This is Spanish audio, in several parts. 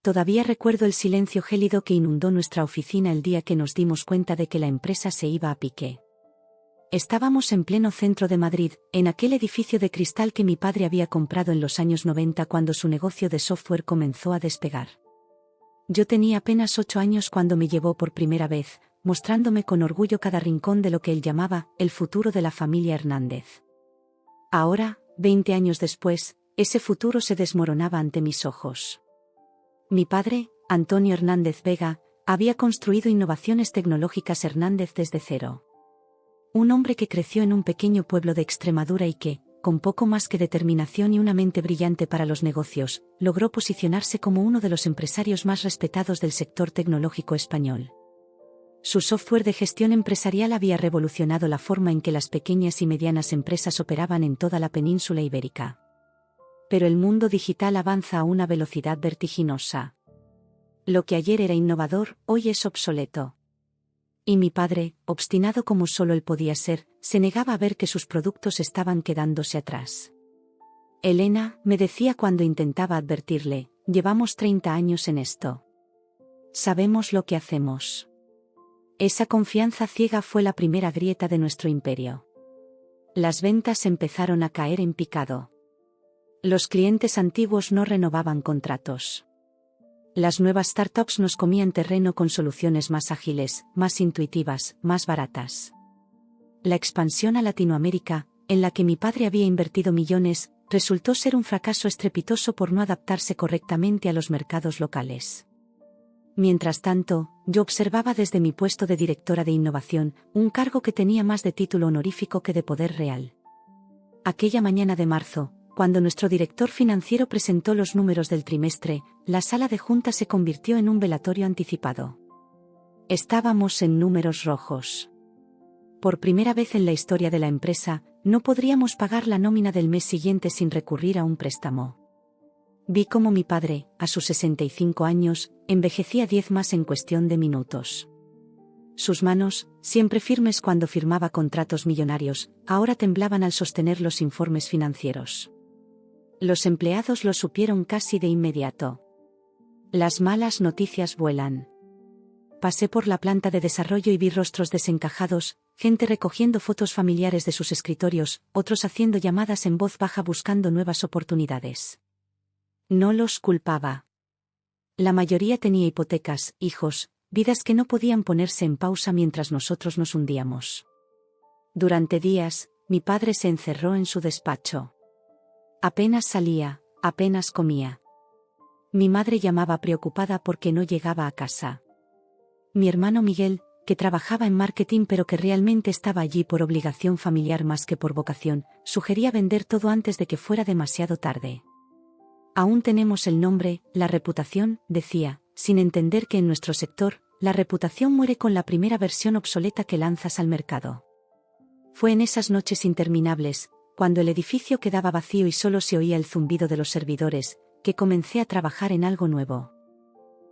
Todavía recuerdo el silencio gélido que inundó nuestra oficina el día que nos dimos cuenta de que la empresa se iba a pique. Estábamos en pleno centro de Madrid, en aquel edificio de cristal que mi padre había comprado en los años 90 cuando su negocio de software comenzó a despegar. Yo tenía apenas 8 años cuando me llevó por primera vez, mostrándome con orgullo cada rincón de lo que él llamaba el futuro de la familia Hernández. Ahora, 20 años después, ese futuro se desmoronaba ante mis ojos. Mi padre, Antonio Hernández Vega, había construido Innovaciones Tecnológicas Hernández desde cero. Un hombre que creció en un pequeño pueblo de Extremadura y que, con poco más que determinación y una mente brillante para los negocios, logró posicionarse como uno de los empresarios más respetados del sector tecnológico español. Su software de gestión empresarial había revolucionado la forma en que las pequeñas y medianas empresas operaban en toda la península ibérica. Pero el mundo digital avanza a una velocidad vertiginosa. Lo que ayer era innovador, hoy es obsoleto. Y mi padre, obstinado como solo él podía ser, se negaba a ver que sus productos estaban quedándose atrás. Elena, me decía cuando intentaba advertirle, llevamos 30 años en esto. Sabemos lo que hacemos. Esa confianza ciega fue la primera grieta de nuestro imperio. Las ventas empezaron a caer en picado. Los clientes antiguos no renovaban contratos. Las nuevas startups nos comían terreno con soluciones más ágiles, más intuitivas, más baratas. La expansión a Latinoamérica, en la que mi padre había invertido millones, resultó ser un fracaso estrepitoso por no adaptarse correctamente a los mercados locales. Mientras tanto, yo observaba desde mi puesto de directora de innovación, un cargo que tenía más de título honorífico que de poder real. Aquella mañana de marzo, cuando nuestro director financiero presentó los números del trimestre, la sala de junta se convirtió en un velatorio anticipado. Estábamos en números rojos. Por primera vez en la historia de la empresa, no podríamos pagar la nómina del mes siguiente sin recurrir a un préstamo. Vi cómo mi padre, a sus 65 años, envejecía 10 más en cuestión de minutos. Sus manos, siempre firmes cuando firmaba contratos millonarios, ahora temblaban al sostener los informes financieros. Los empleados lo supieron casi de inmediato. Las malas noticias vuelan. Pasé por la planta de desarrollo y vi rostros desencajados, gente recogiendo fotos familiares de sus escritorios, otros haciendo llamadas en voz baja buscando nuevas oportunidades. No los culpaba. La mayoría tenía hipotecas, hijos, vidas que no podían ponerse en pausa mientras nosotros nos hundíamos. Durante días, mi padre se encerró en su despacho. Apenas salía, apenas comía. Mi madre llamaba preocupada porque no llegaba a casa. Mi hermano Miguel, que trabajaba en marketing pero que realmente estaba allí por obligación familiar más que por vocación, sugería vender todo antes de que fuera demasiado tarde. Aún tenemos el nombre, la reputación, decía, sin entender que en nuestro sector, la reputación muere con la primera versión obsoleta que lanzas al mercado. Fue en esas noches interminables, cuando el edificio quedaba vacío y solo se oía el zumbido de los servidores, que comencé a trabajar en algo nuevo.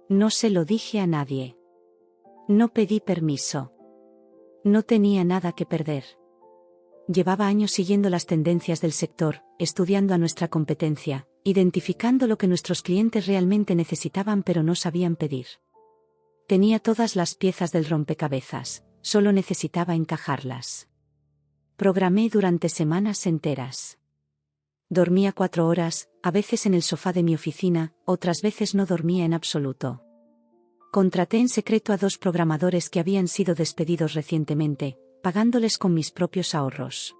No se lo dije a nadie. No pedí permiso. No tenía nada que perder. Llevaba años siguiendo las tendencias del sector, estudiando a nuestra competencia, identificando lo que nuestros clientes realmente necesitaban pero no sabían pedir. Tenía todas las piezas del rompecabezas, solo necesitaba encajarlas. Programé durante semanas enteras. Dormía 4 horas, a veces en el sofá de mi oficina, otras veces no dormía en absoluto. Contraté en secreto a 2 programadores que habían sido despedidos recientemente, pagándoles con mis propios ahorros.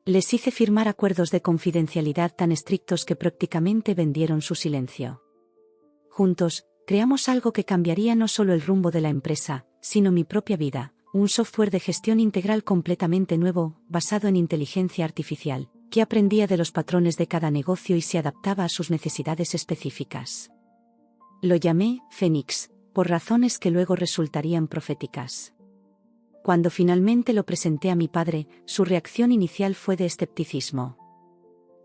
Les hice firmar acuerdos de confidencialidad tan estrictos que prácticamente vendieron su silencio. Juntos, creamos algo que cambiaría no solo el rumbo de la empresa, sino mi propia vida, un software de gestión integral completamente nuevo, basado en inteligencia artificial, que aprendía de los patrones de cada negocio y se adaptaba a sus necesidades específicas. Lo llamé Fénix, por razones que luego resultarían proféticas. Cuando finalmente lo presenté a mi padre, su reacción inicial fue de escepticismo.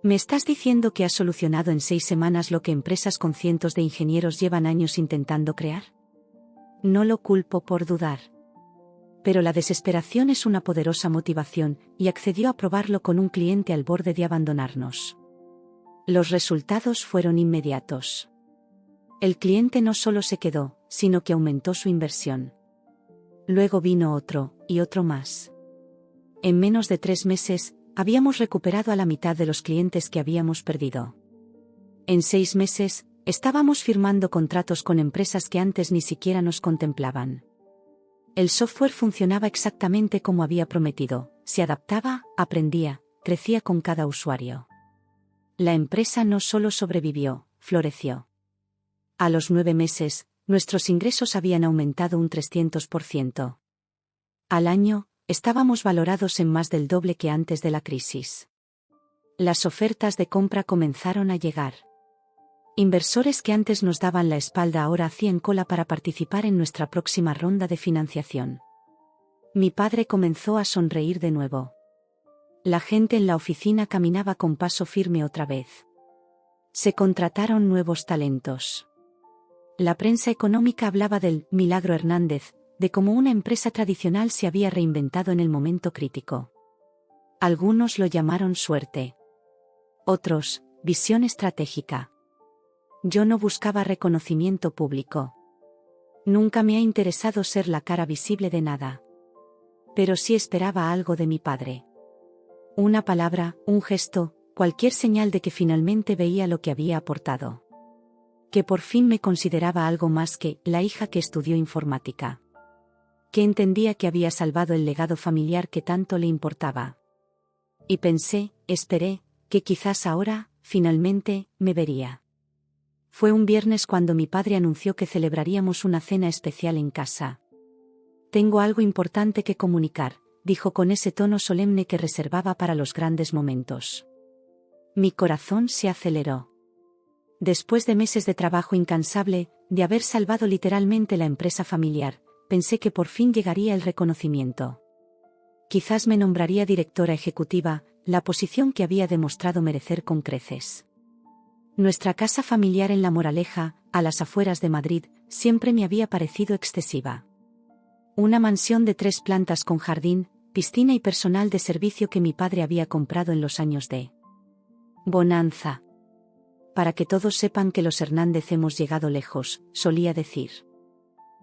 ¿Me estás diciendo que has solucionado en 6 semanas lo que empresas con cientos de ingenieros llevan años intentando crear? No lo culpo por dudar. Pero la desesperación es una poderosa motivación, y accedió a probarlo con un cliente al borde de abandonarnos. Los resultados fueron inmediatos. El cliente no solo se quedó, sino que aumentó su inversión. Luego vino otro, y otro más. En menos de 3 meses, habíamos recuperado a la mitad de los clientes que habíamos perdido. En 6 meses, estábamos firmando contratos con empresas que antes ni siquiera nos contemplaban. El software funcionaba exactamente como había prometido, se adaptaba, aprendía, crecía con cada usuario. La empresa no solo sobrevivió, floreció. A los 9 meses, nuestros ingresos habían aumentado un 300%. Al año, estábamos valorados en más del doble que antes de la crisis. Las ofertas de compra comenzaron a llegar. Inversores que antes nos daban la espalda ahora hacían cola para participar en nuestra próxima ronda de financiación. Mi padre comenzó a sonreír de nuevo. La gente en la oficina caminaba con paso firme otra vez. Se contrataron nuevos talentos. La prensa económica hablaba del «Milagro Hernández», de cómo una empresa tradicional se había reinventado en el momento crítico. Algunos lo llamaron suerte. Otros, visión estratégica. Yo no buscaba reconocimiento público. Nunca me ha interesado ser la cara visible de nada. Pero sí esperaba algo de mi padre. Una palabra, un gesto, cualquier señal de que finalmente veía lo que había aportado. Que por fin me consideraba algo más que la hija que estudió informática. Que entendía que había salvado el legado familiar que tanto le importaba. Y pensé, esperé, que quizás ahora, finalmente, me vería. Fue un viernes cuando mi padre anunció que celebraríamos una cena especial en casa. Tengo algo importante que comunicar, dijo con ese tono solemne que reservaba para los grandes momentos. Mi corazón se aceleró. Después de meses de trabajo incansable, de haber salvado literalmente la empresa familiar, pensé que por fin llegaría el reconocimiento. Quizás me nombraría directora ejecutiva, la posición que había demostrado merecer con creces. Nuestra casa familiar en La Moraleja, a las afueras de Madrid, siempre me había parecido excesiva. Una mansión de 3 plantas con jardín, piscina y personal de servicio que mi padre había comprado en los años de bonanza. Para que todos sepan que los Hernández hemos llegado lejos, solía decir.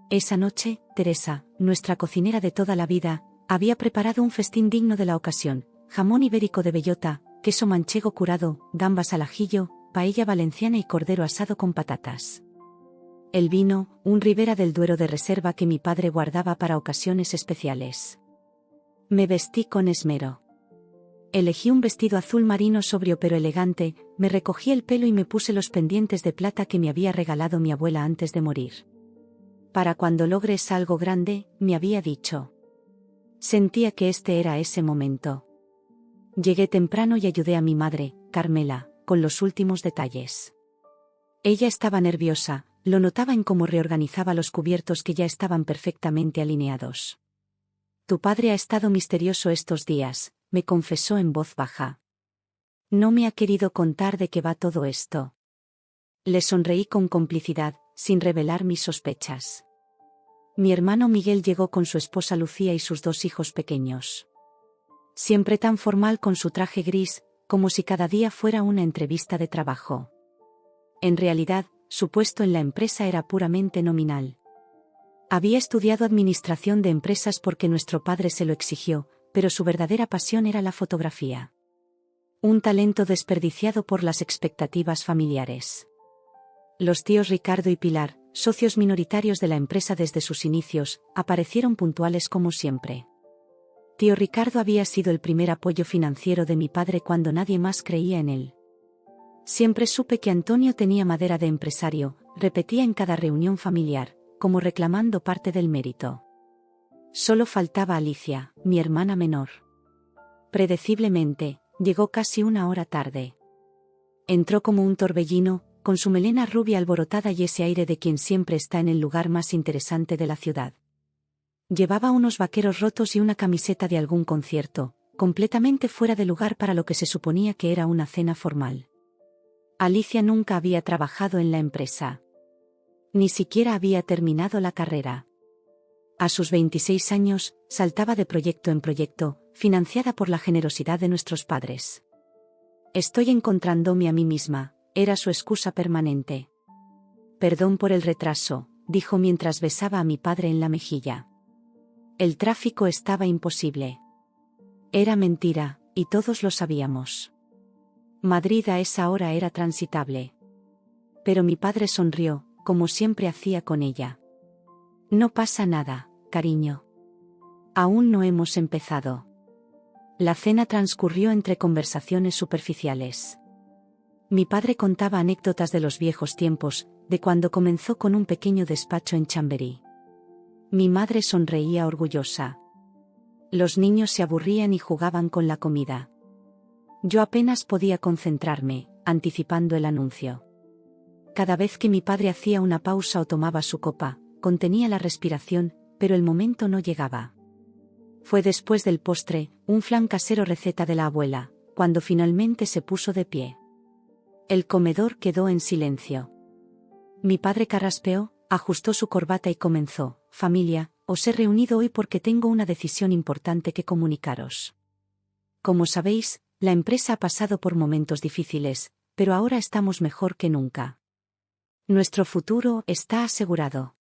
Esa noche, Teresa, nuestra cocinera de toda la vida, había preparado un festín digno de la ocasión: jamón ibérico de bellota, queso manchego curado, gambas al ajillo, paella valenciana y cordero asado con patatas. El vino, un Ribera del Duero de reserva que mi padre guardaba para ocasiones especiales. Me vestí con esmero. Elegí un vestido azul marino sobrio pero elegante, me recogí el pelo y me puse los pendientes de plata que me había regalado mi abuela antes de morir. Para cuando logres algo grande, me había dicho. Sentía que este era ese momento. Llegué temprano y ayudé a mi madre, Carmela, con los últimos detalles. Ella estaba nerviosa, lo notaba en cómo reorganizaba los cubiertos que ya estaban perfectamente alineados. Tu padre ha estado misterioso estos días, me confesó en voz baja. No me ha querido contar de qué va todo esto. Le sonreí con complicidad, sin revelar mis sospechas. Mi hermano Miguel llegó con su esposa Lucía y sus 2 hijos pequeños. Siempre tan formal con su traje gris, como si cada día fuera una entrevista de trabajo. En realidad, su puesto en la empresa era puramente nominal. Había estudiado administración de empresas porque nuestro padre se lo exigió, pero su verdadera pasión era la fotografía. Un talento desperdiciado por las expectativas familiares. Los tíos Ricardo y Pilar, socios minoritarios de la empresa desde sus inicios, aparecieron puntuales como siempre. Tío Ricardo había sido el primer apoyo financiero de mi padre cuando nadie más creía en él. Siempre supe que Antonio tenía madera de empresario, repetía en cada reunión familiar, como reclamando parte del mérito. Solo faltaba Alicia, mi hermana menor. Predeciblemente, llegó casi 1 hora tarde. Entró como un torbellino, con su melena rubia alborotada y ese aire de quien siempre está en el lugar más interesante de la ciudad. Llevaba unos vaqueros rotos y una camiseta de algún concierto, completamente fuera de lugar para lo que se suponía que era una cena formal. Alicia nunca había trabajado en la empresa. Ni siquiera había terminado la carrera. A sus 26 años, saltaba de proyecto en proyecto, financiada por la generosidad de nuestros padres. Estoy encontrándome a mí misma, era su excusa permanente. Perdón por el retraso, dijo mientras besaba a mi padre en la mejilla. El tráfico estaba imposible. Era mentira, y todos lo sabíamos. Madrid a esa hora era transitable. Pero mi padre sonrió, como siempre hacía con ella. No pasa nada, cariño. Aún no hemos empezado. La cena transcurrió entre conversaciones superficiales. Mi padre contaba anécdotas de los viejos tiempos, de cuando comenzó con un pequeño despacho en Chamberí. Mi madre sonreía orgullosa. Los niños se aburrían y jugaban con la comida. Yo apenas podía concentrarme, anticipando el anuncio. Cada vez que mi padre hacía una pausa o tomaba su copa, contenía la respiración, pero el momento no llegaba. Fue después del postre, un flan casero receta de la abuela, cuando finalmente se puso de pie. El comedor quedó en silencio. Mi padre carraspeó, ajustó su corbata y comenzó: familia, os he reunido hoy porque tengo una decisión importante que comunicaros. Como sabéis, la empresa ha pasado por momentos difíciles, pero ahora estamos mejor que nunca. Nuestro futuro está asegurado.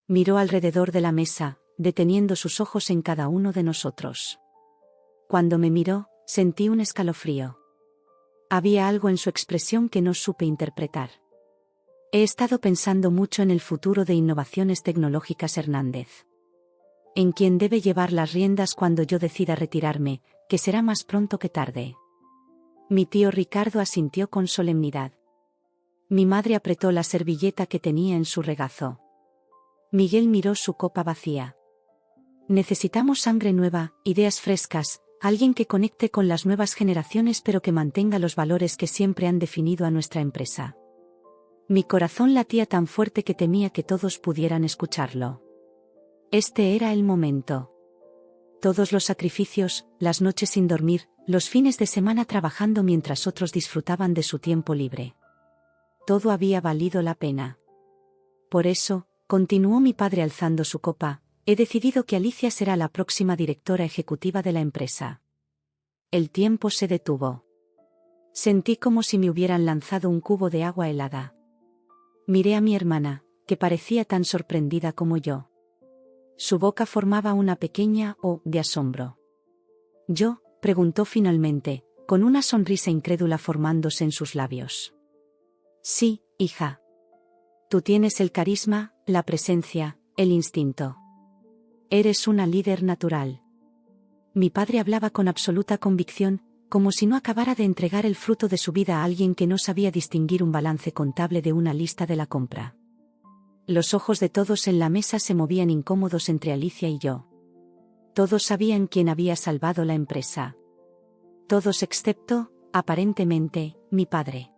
Miró alrededor de la mesa, deteniendo sus ojos en cada uno de nosotros. Cuando me miró, sentí un escalofrío. Había algo en su expresión que no supe interpretar. He estado pensando mucho en el futuro de Innovaciones Tecnológicas Hernández. En quien debe llevar las riendas cuando yo decida retirarme, que será más pronto que tarde. Mi tío Ricardo asintió con solemnidad. Mi madre apretó la servilleta que tenía en su regazo. Miguel miró su copa vacía. Necesitamos sangre nueva, ideas frescas, alguien que conecte con las nuevas generaciones pero que mantenga los valores que siempre han definido a nuestra empresa. Mi corazón latía tan fuerte que temía que todos pudieran escucharlo. Este era el momento. Todos los sacrificios, las noches sin dormir, los fines de semana trabajando mientras otros disfrutaban de su tiempo libre. Todo había valido la pena. Por eso, continuó mi padre alzando su copa, he decidido que Alicia será la próxima directora ejecutiva de la empresa. El tiempo se detuvo. Sentí como si me hubieran lanzado un cubo de agua helada. Miré a mi hermana, que parecía tan sorprendida como yo. Su boca formaba una pequeña O de asombro. ¿Yo? Preguntó finalmente, con una sonrisa incrédula formándose en sus labios. Sí, hija. Tú tienes el carisma, la presencia, el instinto. Eres una líder natural. Mi padre hablaba con absoluta convicción, como si no acabara de entregar el fruto de su vida a alguien que no sabía distinguir un balance contable de una lista de la compra. Los ojos de todos en la mesa se movían incómodos entre Alicia y yo. Todos sabían quién había salvado la empresa. Todos excepto, aparentemente, mi padre.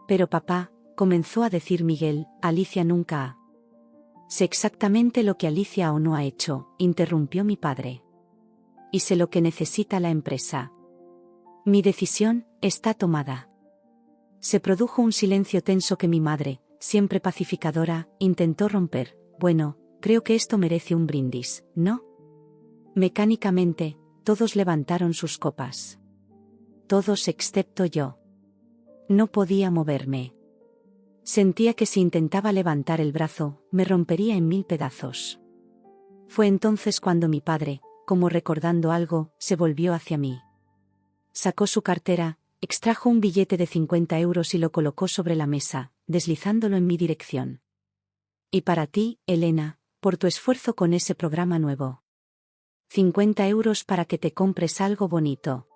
Pero papá, comenzó a decir Miguel, Alicia nunca ha. Sé exactamente lo que Alicia o no ha hecho, interrumpió mi padre. Y sé lo que necesita la empresa. Mi decisión está tomada. Se produjo un silencio tenso que mi madre, siempre pacificadora, intentó romper. Bueno, creo que esto merece un brindis, ¿no? Mecánicamente, todos levantaron sus copas. Todos excepto yo. No podía moverme. Sentía que si intentaba levantar el brazo, me rompería en 1000 pedazos. Fue entonces cuando mi padre, como recordando algo, se volvió hacia mí. Sacó su cartera, extrajo un billete de 50 euros y lo colocó sobre la mesa, deslizándolo en mi dirección. Y para ti, Elena, por tu esfuerzo con ese programa nuevo. 50 euros para que te compres algo bonito.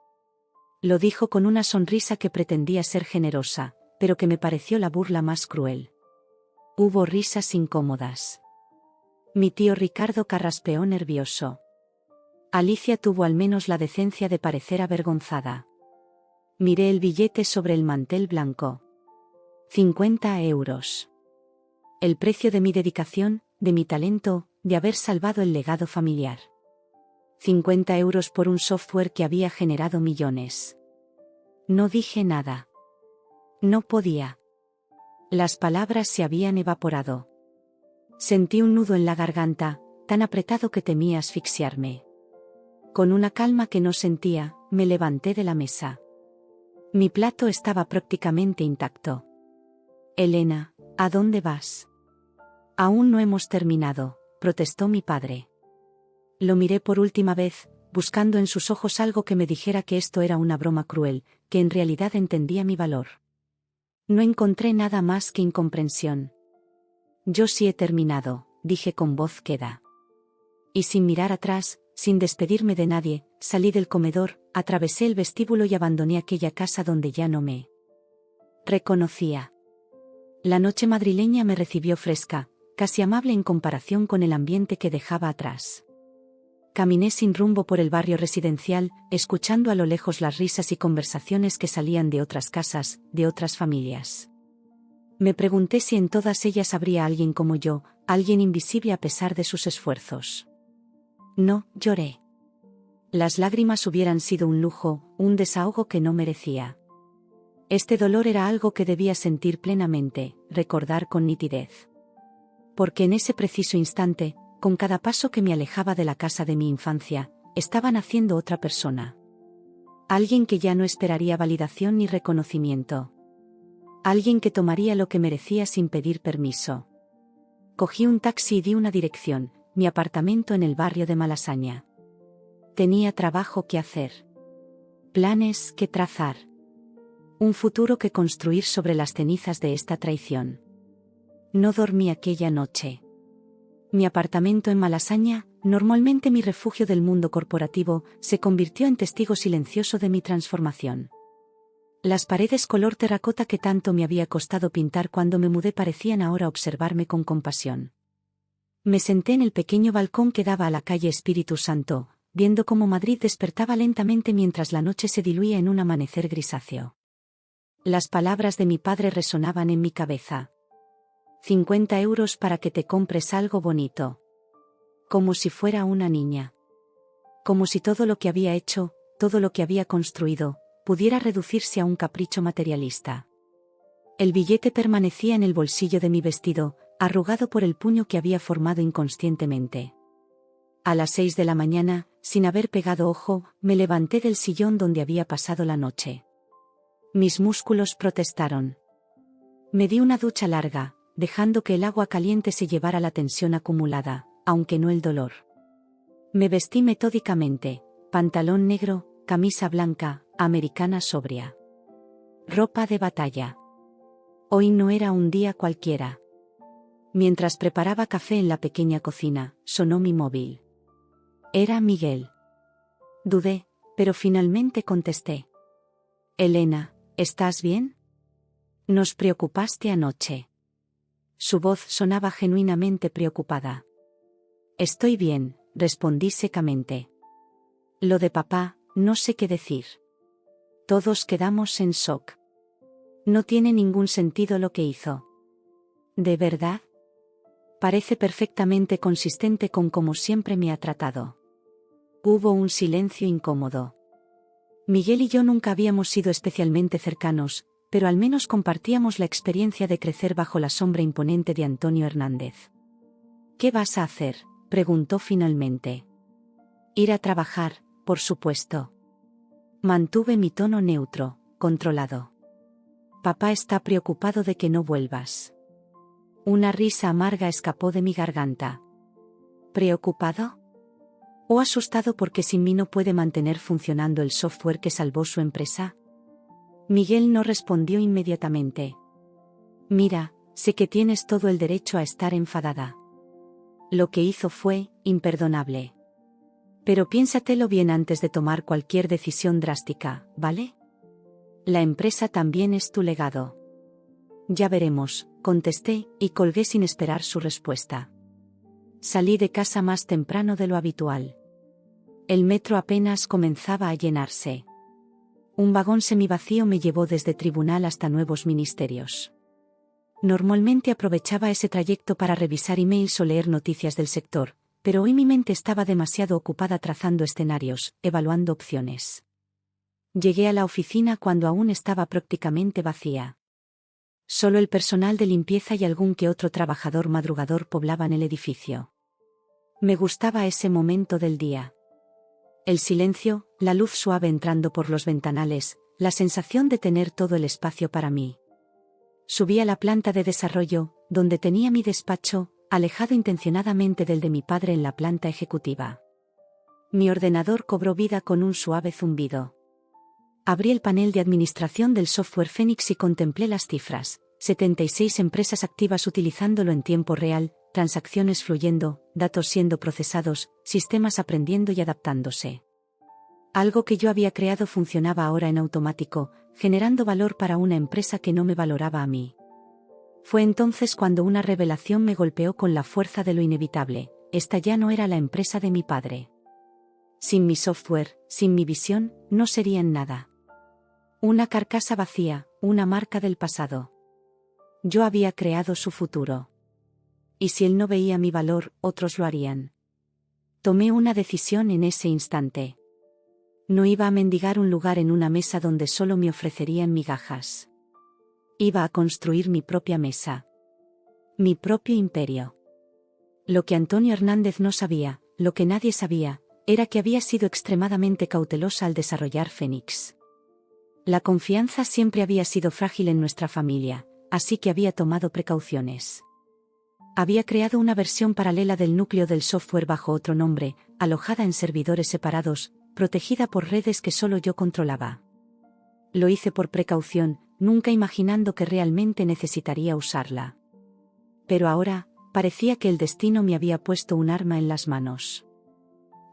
Lo dijo con una sonrisa que pretendía ser generosa, pero que me pareció la burla más cruel. Hubo risas incómodas. Mi tío Ricardo carraspeó nervioso. Alicia tuvo al menos la decencia de parecer avergonzada. Miré el billete sobre el mantel blanco. 50 euros. El precio de mi dedicación, de mi talento, de haber salvado el legado familiar. 50 euros por un software que había generado millones. No dije nada. No podía. Las palabras se habían evaporado. Sentí un nudo en la garganta, tan apretado que temía asfixiarme. Con una calma que no sentía, me levanté de la mesa. Mi plato estaba prácticamente intacto. Elena, ¿A dónde vas? Aún no hemos terminado, protestó mi padre. Lo miré por última vez, buscando en sus ojos algo que me dijera que esto era una broma cruel, que en realidad entendía mi valor. No encontré nada más que incomprensión. Yo sí he terminado, dije con voz queda. Y sin mirar atrás, sin despedirme de nadie, salí del comedor, atravesé el vestíbulo y abandoné aquella casa donde ya no me reconocía. La noche madrileña me recibió fresca, casi amable en comparación con el ambiente que dejaba atrás. Caminé sin rumbo por el barrio residencial, escuchando a lo lejos las risas y conversaciones que salían de otras casas, de otras familias. Me pregunté si en todas ellas habría alguien como yo, alguien invisible a pesar de sus esfuerzos. No, lloré. Las lágrimas hubieran sido un lujo, un desahogo que no merecía. Este dolor era algo que debía sentir plenamente, recordar con nitidez. Porque en ese preciso instante, con cada paso que me alejaba de la casa de mi infancia, estaba naciendo otra persona. Alguien que ya no esperaría validación ni reconocimiento. Alguien que tomaría lo que merecía sin pedir permiso. Cogí un taxi y di una dirección, mi apartamento en el barrio de Malasaña. Tenía trabajo que hacer. Planes que trazar. Un futuro que construir sobre las cenizas de esta traición. No dormí aquella noche. Mi apartamento en Malasaña, normalmente mi refugio del mundo corporativo, se convirtió en testigo silencioso de mi transformación. Las paredes color terracota que tanto me había costado pintar cuando me mudé parecían ahora observarme con compasión. Me senté en el pequeño balcón que daba a la calle Espíritu Santo, viendo cómo Madrid despertaba lentamente mientras la noche se diluía en un amanecer grisáceo. Las palabras de mi padre resonaban en mi cabeza. 50 euros para que te compres algo bonito. Como si fuera una niña. Como si todo lo que había hecho, todo lo que había construido, pudiera reducirse a un capricho materialista. El billete permanecía en el bolsillo de mi vestido, arrugado por el puño que había formado inconscientemente. A las 6 de la mañana, sin haber pegado ojo, me levanté del sillón donde había pasado la noche. Mis músculos protestaron. Me di una ducha larga, dejando que el agua caliente se llevara la tensión acumulada, aunque no el dolor. Me vestí metódicamente, pantalón negro, camisa blanca, americana sobria. Ropa de batalla. Hoy no era un día cualquiera. Mientras preparaba café en la pequeña cocina, sonó mi móvil. Era Miguel. Dudé, pero finalmente contesté. Elena, ¿estás bien? Nos preocupaste anoche. Su voz sonaba genuinamente preocupada. Estoy bien, respondí secamente. Lo de papá, no sé qué decir. Todos quedamos en shock. No tiene ningún sentido lo que hizo. ¿De verdad? Parece perfectamente consistente con cómo siempre me ha tratado. Hubo un silencio incómodo. Miguel y yo nunca habíamos sido especialmente cercanos, pero al menos compartíamos la experiencia de crecer bajo la sombra imponente de Antonio Hernández. ¿Qué vas a hacer?, preguntó finalmente. Ir a trabajar, por supuesto. Mantuve mi tono neutro, controlado. Papá está preocupado de que no vuelvas. Una risa amarga escapó de mi garganta. ¿Preocupado? ¿O asustado porque sin mí no puede mantener funcionando el software que salvó su empresa? Miguel no respondió inmediatamente. Mira, sé que tienes todo el derecho a estar enfadada. Lo que hizo fue imperdonable. Pero piénsatelo bien antes de tomar cualquier decisión drástica, ¿vale? La empresa también es tu legado. Ya veremos, contesté, y colgué sin esperar su respuesta. Salí de casa más temprano de lo habitual. El metro apenas comenzaba a llenarse. Un vagón semivacío me llevó desde Tribunal hasta Nuevos Ministerios. Normalmente aprovechaba ese trayecto para revisar emails o leer noticias del sector, pero hoy mi mente estaba demasiado ocupada trazando escenarios, evaluando opciones. Llegué a la oficina cuando aún estaba prácticamente vacía. Solo el personal de limpieza y algún que otro trabajador madrugador poblaban el edificio. Me gustaba ese momento del día. El silencio, la luz suave entrando por los ventanales, la sensación de tener todo el espacio para mí. Subí a la planta de desarrollo, donde tenía mi despacho, alejado intencionadamente del de mi padre en la planta ejecutiva. Mi ordenador cobró vida con un suave zumbido. Abrí el panel de administración del software Phoenix y contemplé las cifras: 76 empresas activas utilizándolo en tiempo real, transacciones fluyendo, datos siendo procesados, sistemas aprendiendo y adaptándose. Algo que yo había creado funcionaba ahora en automático, generando valor para una empresa que no me valoraba a mí. Fue entonces cuando una revelación me golpeó con la fuerza de lo inevitable: esta ya no era la empresa de mi padre. Sin mi software, sin mi visión, no serían nada. Una carcasa vacía, una marca del pasado. Yo había creado su futuro. Y si él no veía mi valor, otros lo harían. Tomé una decisión en ese instante. No iba a mendigar un lugar en una mesa donde solo me ofrecerían migajas. Iba a construir mi propia mesa. Mi propio imperio. Lo que Antonio Hernández no sabía, lo que nadie sabía, era que había sido extremadamente cautelosa al desarrollar Phoenix. La confianza siempre había sido frágil en nuestra familia, así que había tomado precauciones. Había creado una versión paralela del núcleo del software bajo otro nombre, alojada en servidores separados, protegida por redes que solo yo controlaba. Lo hice por precaución, nunca imaginando que realmente necesitaría usarla. Pero ahora, parecía que el destino me había puesto un arma en las manos.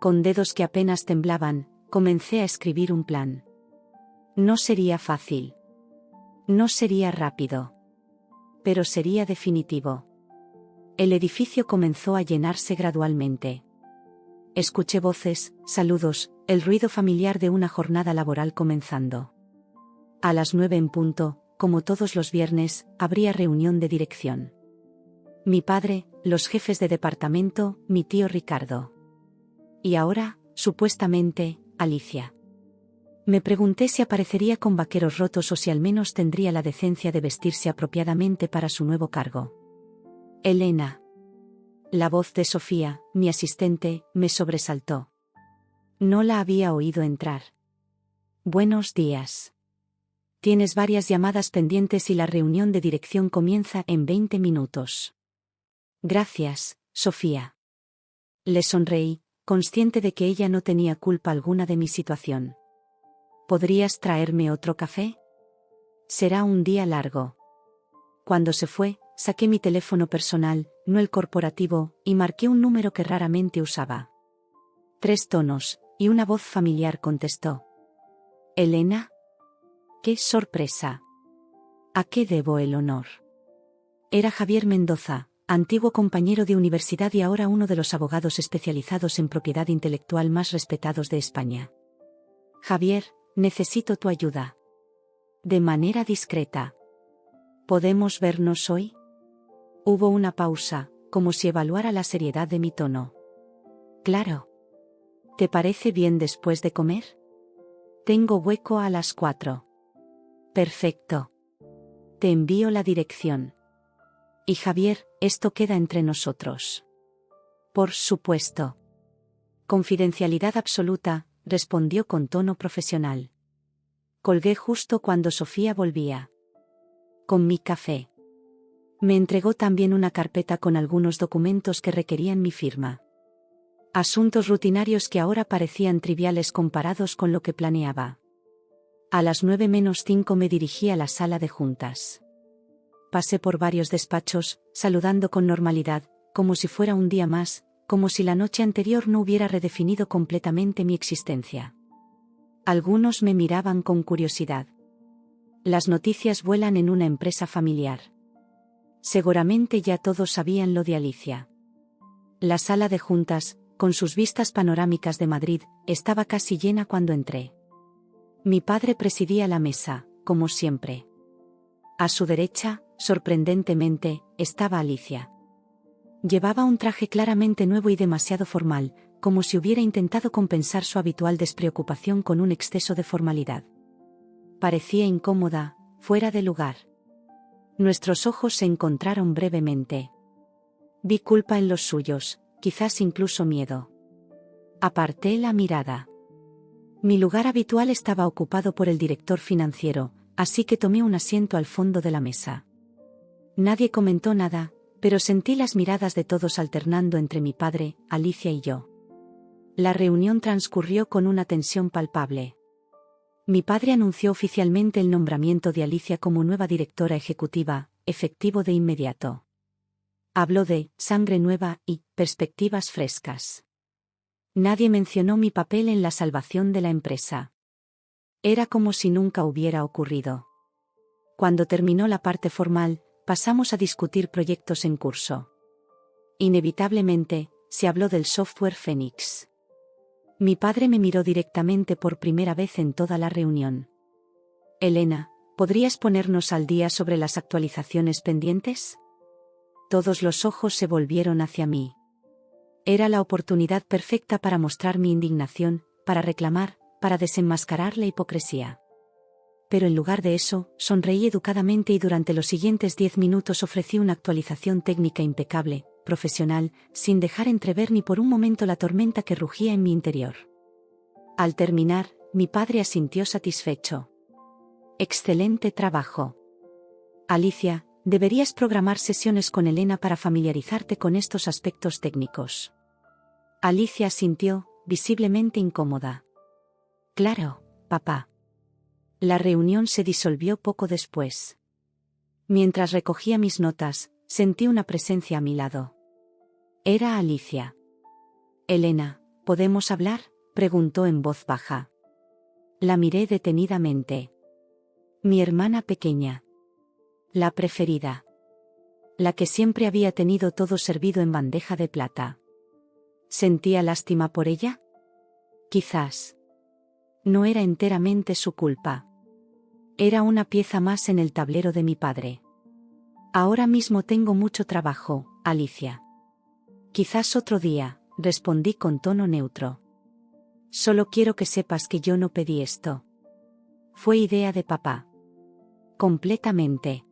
Con dedos que apenas temblaban, comencé a escribir un plan. No sería fácil. No sería rápido. Pero sería definitivo. El edificio comenzó a llenarse gradualmente. Escuché voces, saludos, el ruido familiar de una jornada laboral comenzando. A las 9 en punto, como todos los viernes, habría reunión de dirección. Mi padre, los jefes de departamento, mi tío Ricardo. Y ahora, supuestamente, Alicia. Me pregunté si aparecería con vaqueros rotos o si al menos tendría la decencia de vestirse apropiadamente para su nuevo cargo. Elena. La voz de Sofía, mi asistente, me sobresaltó. No la había oído entrar. Buenos días. Tienes varias llamadas pendientes y la reunión de dirección comienza en 20 minutos. Gracias, Sofía. Le sonreí, consciente de que ella no tenía culpa alguna de mi situación. ¿Podrías traerme otro café? Será un día largo. Cuando se fue, saqué mi teléfono personal, no el corporativo, y marqué un número que raramente usaba. 3 tonos, y una voz familiar contestó. ¿Elena? ¡Qué sorpresa! ¿A qué debo el honor? Era Javier Mendoza, antiguo compañero de universidad y ahora uno de los abogados especializados en propiedad intelectual más respetados de España. Javier, necesito tu ayuda. De manera discreta. ¿Podemos vernos hoy? Hubo una pausa, como si evaluara la seriedad de mi tono. Claro. ¿Te parece bien después de comer? Tengo hueco a las 4. Perfecto. Te envío la dirección. Y Javier, esto queda entre nosotros. Por supuesto. Confidencialidad absoluta, respondió con tono profesional. Colgué justo cuando Sofía volvía. Con mi café. Me entregó también una carpeta con algunos documentos que requerían mi firma. Asuntos rutinarios que ahora parecían triviales comparados con lo que planeaba. A las 9 menos 5 me dirigí a la sala de juntas. Pasé por varios despachos, saludando con normalidad, como si fuera un día más, como si la noche anterior no hubiera redefinido completamente mi existencia. Algunos me miraban con curiosidad. Las noticias vuelan en una empresa familiar. Seguramente ya todos sabían lo de Alicia. La sala de juntas, con sus vistas panorámicas de Madrid, estaba casi llena cuando entré. Mi padre presidía la mesa, como siempre. A su derecha, sorprendentemente, estaba Alicia. Llevaba un traje claramente nuevo y demasiado formal, como si hubiera intentado compensar su habitual despreocupación con un exceso de formalidad. Parecía incómoda, fuera de lugar. Nuestros ojos se encontraron brevemente. Vi culpa en los suyos, quizás incluso miedo. Aparté la mirada. Mi lugar habitual estaba ocupado por el director financiero, así que tomé un asiento al fondo de la mesa. Nadie comentó nada, pero sentí las miradas de todos alternando entre mi padre, Alicia y yo. La reunión transcurrió con una tensión palpable. Mi padre anunció oficialmente el nombramiento de Alicia como nueva directora ejecutiva, efectivo de inmediato. Habló de sangre nueva y perspectivas frescas. Nadie mencionó mi papel en la salvación de la empresa. Era como si nunca hubiera ocurrido. Cuando terminó la parte formal, pasamos a discutir proyectos en curso. Inevitablemente, se habló del software Phoenix. Mi padre me miró directamente por primera vez en toda la reunión. Elena, ¿podrías ponernos al día sobre las actualizaciones pendientes? Todos los ojos se volvieron hacia mí. Era la oportunidad perfecta para mostrar mi indignación, para reclamar, para desenmascarar la hipocresía. Pero en lugar de eso, sonreí educadamente y durante los siguientes 10 minutos ofrecí una actualización técnica impecable, profesional, sin dejar entrever ni por un momento la tormenta que rugía en mi interior. Al terminar, mi padre asintió satisfecho. Excelente trabajo. Alicia, deberías programar sesiones con Elena para familiarizarte con estos aspectos técnicos. Alicia asintió, visiblemente incómoda. Claro, papá. La reunión se disolvió poco después. Mientras recogía mis notas, sentí una presencia a mi lado. Era Alicia. Elena, ¿podemos hablar?, preguntó en voz baja. La miré detenidamente. Mi hermana pequeña. La preferida. La que siempre había tenido todo servido en bandeja de plata. ¿Sentía lástima por ella? Quizás. No era enteramente su culpa. Era una pieza más en el tablero de mi padre. Ahora mismo tengo mucho trabajo, Alicia. Quizás otro día, respondí con tono neutro. Solo quiero que sepas que yo no pedí esto. Fue idea de papá. Completamente.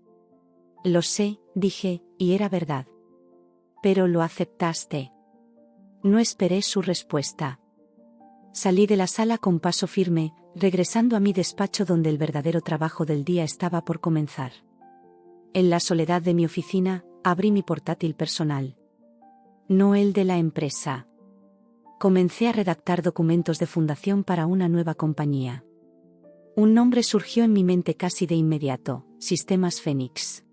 Lo sé, dije, y era verdad. Pero lo aceptaste. No esperé su respuesta. Salí de la sala con paso firme, regresando a mi despacho donde el verdadero trabajo del día estaba por comenzar. En la soledad de mi oficina, abrí mi portátil personal. No el de la empresa. Comencé a redactar documentos de fundación para una nueva compañía. Un nombre surgió en mi mente casi de inmediato: Sistemas Phoenix.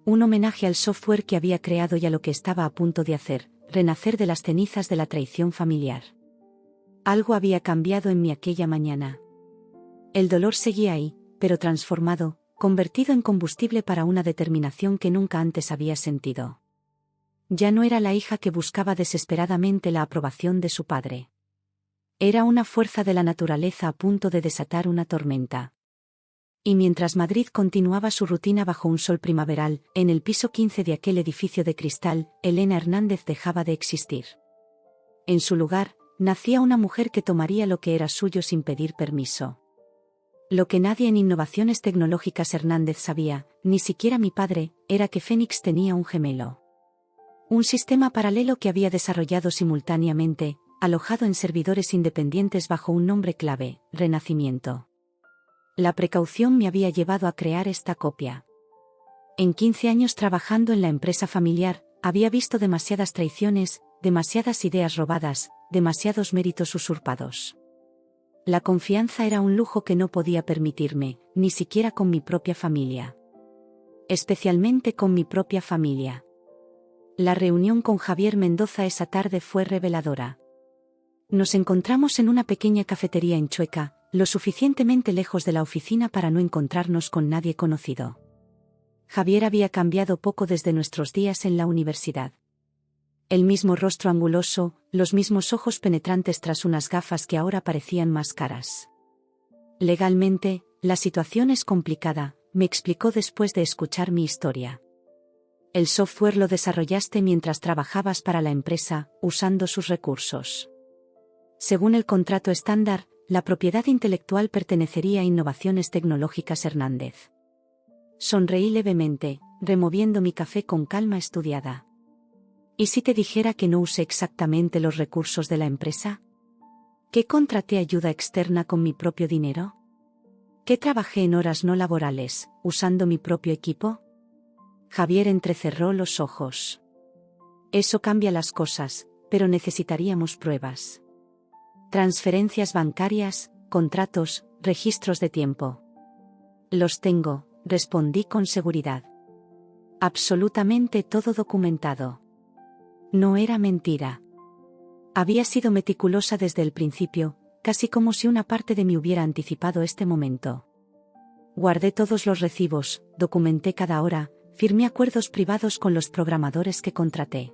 Un homenaje al software que había creado y a lo que estaba a punto de hacer, renacer de las cenizas de la traición familiar. Algo había cambiado en mí aquella mañana. El dolor seguía ahí, pero transformado, convertido en combustible para una determinación que nunca antes había sentido. Ya no era la hija que buscaba desesperadamente la aprobación de su padre. Era una fuerza de la naturaleza a punto de desatar una tormenta. Y mientras Madrid continuaba su rutina bajo un sol primaveral, en el piso 15 de aquel edificio de cristal, Elena Hernández dejaba de existir. En su lugar, nacía una mujer que tomaría lo que era suyo sin pedir permiso. Lo que nadie en Innovaciones Tecnológicas Hernández sabía, ni siquiera mi padre, era que Phoenix tenía un gemelo. Un sistema paralelo que había desarrollado simultáneamente, alojado en servidores independientes bajo un nombre clave: Renacimiento. La precaución me había llevado a crear esta copia. En 15 años trabajando en la empresa familiar, había visto demasiadas traiciones, demasiadas ideas robadas, demasiados méritos usurpados. La confianza era un lujo que no podía permitirme, ni siquiera con mi propia familia. Especialmente con mi propia familia. La reunión con Javier Mendoza esa tarde fue reveladora. Nos encontramos en una pequeña cafetería en Chueca, lo suficientemente lejos de la oficina para no encontrarnos con nadie conocido. Javier había cambiado poco desde nuestros días en la universidad. El mismo rostro anguloso, los mismos ojos penetrantes tras unas gafas que ahora parecían más caras. Legalmente, la situación es complicada, me explicó después de escuchar mi historia. El software lo desarrollaste mientras trabajabas para la empresa, usando sus recursos. Según el contrato estándar, la propiedad intelectual pertenecería a Innovaciones Tecnológicas Hernández. Sonreí levemente, removiendo mi café con calma estudiada. ¿Y si te dijera que no usé exactamente los recursos de la empresa? ¿Que contraté ayuda externa con mi propio dinero? ¿Que trabajé en horas no laborales, usando mi propio equipo? Javier entrecerró los ojos. Eso cambia las cosas, pero necesitaríamos pruebas. Transferencias bancarias, contratos, registros de tiempo. Los tengo, respondí con seguridad. Absolutamente todo documentado. No era mentira. Había sido meticulosa desde el principio, casi como si una parte de mí hubiera anticipado este momento. Guardé todos los recibos, documenté cada hora, firmé acuerdos privados con los programadores que contraté.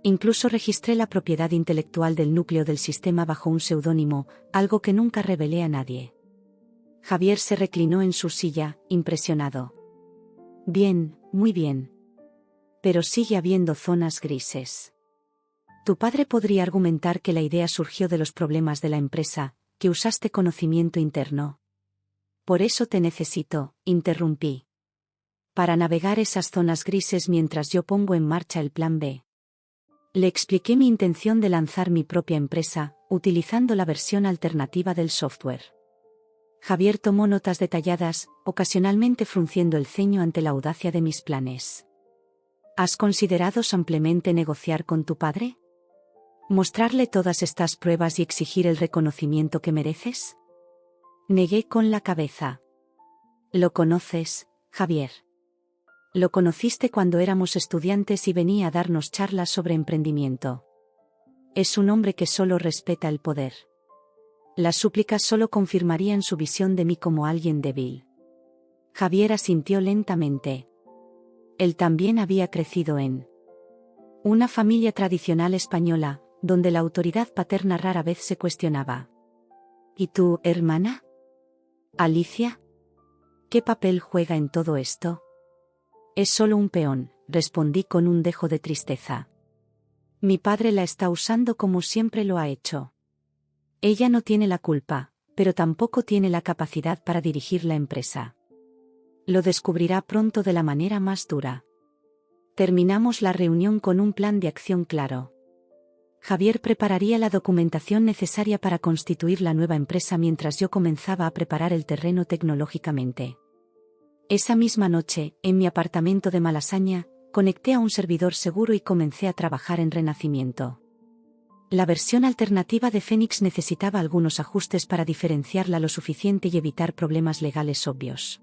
Incluso registré la propiedad intelectual del núcleo del sistema bajo un seudónimo, algo que nunca revelé a nadie. Javier se reclinó en su silla, impresionado. Bien, muy bien. Pero sigue habiendo zonas grises. Tu padre podría argumentar que la idea surgió de los problemas de la empresa, que usaste conocimiento interno. Por eso te necesito, interrumpí. Para navegar esas zonas grises mientras yo pongo en marcha el plan B. Le expliqué mi intención de lanzar mi propia empresa, utilizando la versión alternativa del software. Javier tomó notas detalladas, ocasionalmente frunciendo el ceño ante la audacia de mis planes. ¿Has considerado ampliamente negociar con tu padre? ¿Mostrarle todas estas pruebas y exigir el reconocimiento que mereces? Negué con la cabeza. Lo conoces, Javier. Lo conociste cuando éramos estudiantes y venía a darnos charlas sobre emprendimiento. Es un hombre que solo respeta el poder. Las súplicas solo confirmarían su visión de mí como alguien débil. Javier asintió lentamente. Él también había crecido en una familia tradicional española, donde la autoridad paterna rara vez se cuestionaba. ¿Y tu hermana? ¿Alicia? ¿Qué papel juega en todo esto? Es solo un peón, respondí con un dejo de tristeza. Mi padre la está usando como siempre lo ha hecho. Ella no tiene la culpa, pero tampoco tiene la capacidad para dirigir la empresa. Lo descubrirá pronto de la manera más dura. Terminamos la reunión con un plan de acción claro. Javier prepararía la documentación necesaria para constituir la nueva empresa mientras yo comenzaba a preparar el terreno tecnológicamente. Esa misma noche, en mi apartamento de Malasaña, conecté a un servidor seguro y comencé a trabajar en Renacimiento. La versión alternativa de Phoenix necesitaba algunos ajustes para diferenciarla lo suficiente y evitar problemas legales obvios.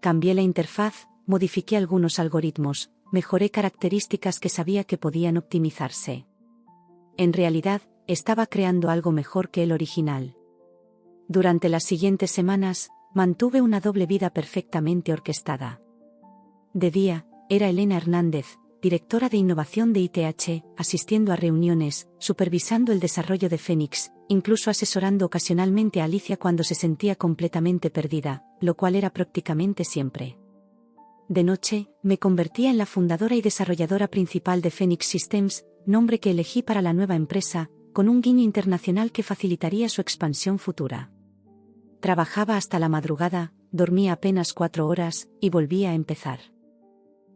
Cambié la interfaz, modifiqué algunos algoritmos, mejoré características que sabía que podían optimizarse. En realidad, estaba creando algo mejor que el original. Durante las siguientes semanas, mantuve una doble vida perfectamente orquestada. De día, era Elena Hernández, directora de innovación de ITH, asistiendo a reuniones, supervisando el desarrollo de Phoenix, incluso asesorando ocasionalmente a Alicia cuando se sentía completamente perdida, lo cual era prácticamente siempre. De noche, me convertía en la fundadora y desarrolladora principal de Phoenix Systems, nombre que elegí para la nueva empresa, con un guiño internacional que facilitaría su expansión futura. Trabajaba hasta la madrugada, dormía apenas 4 horas, y volvía a empezar.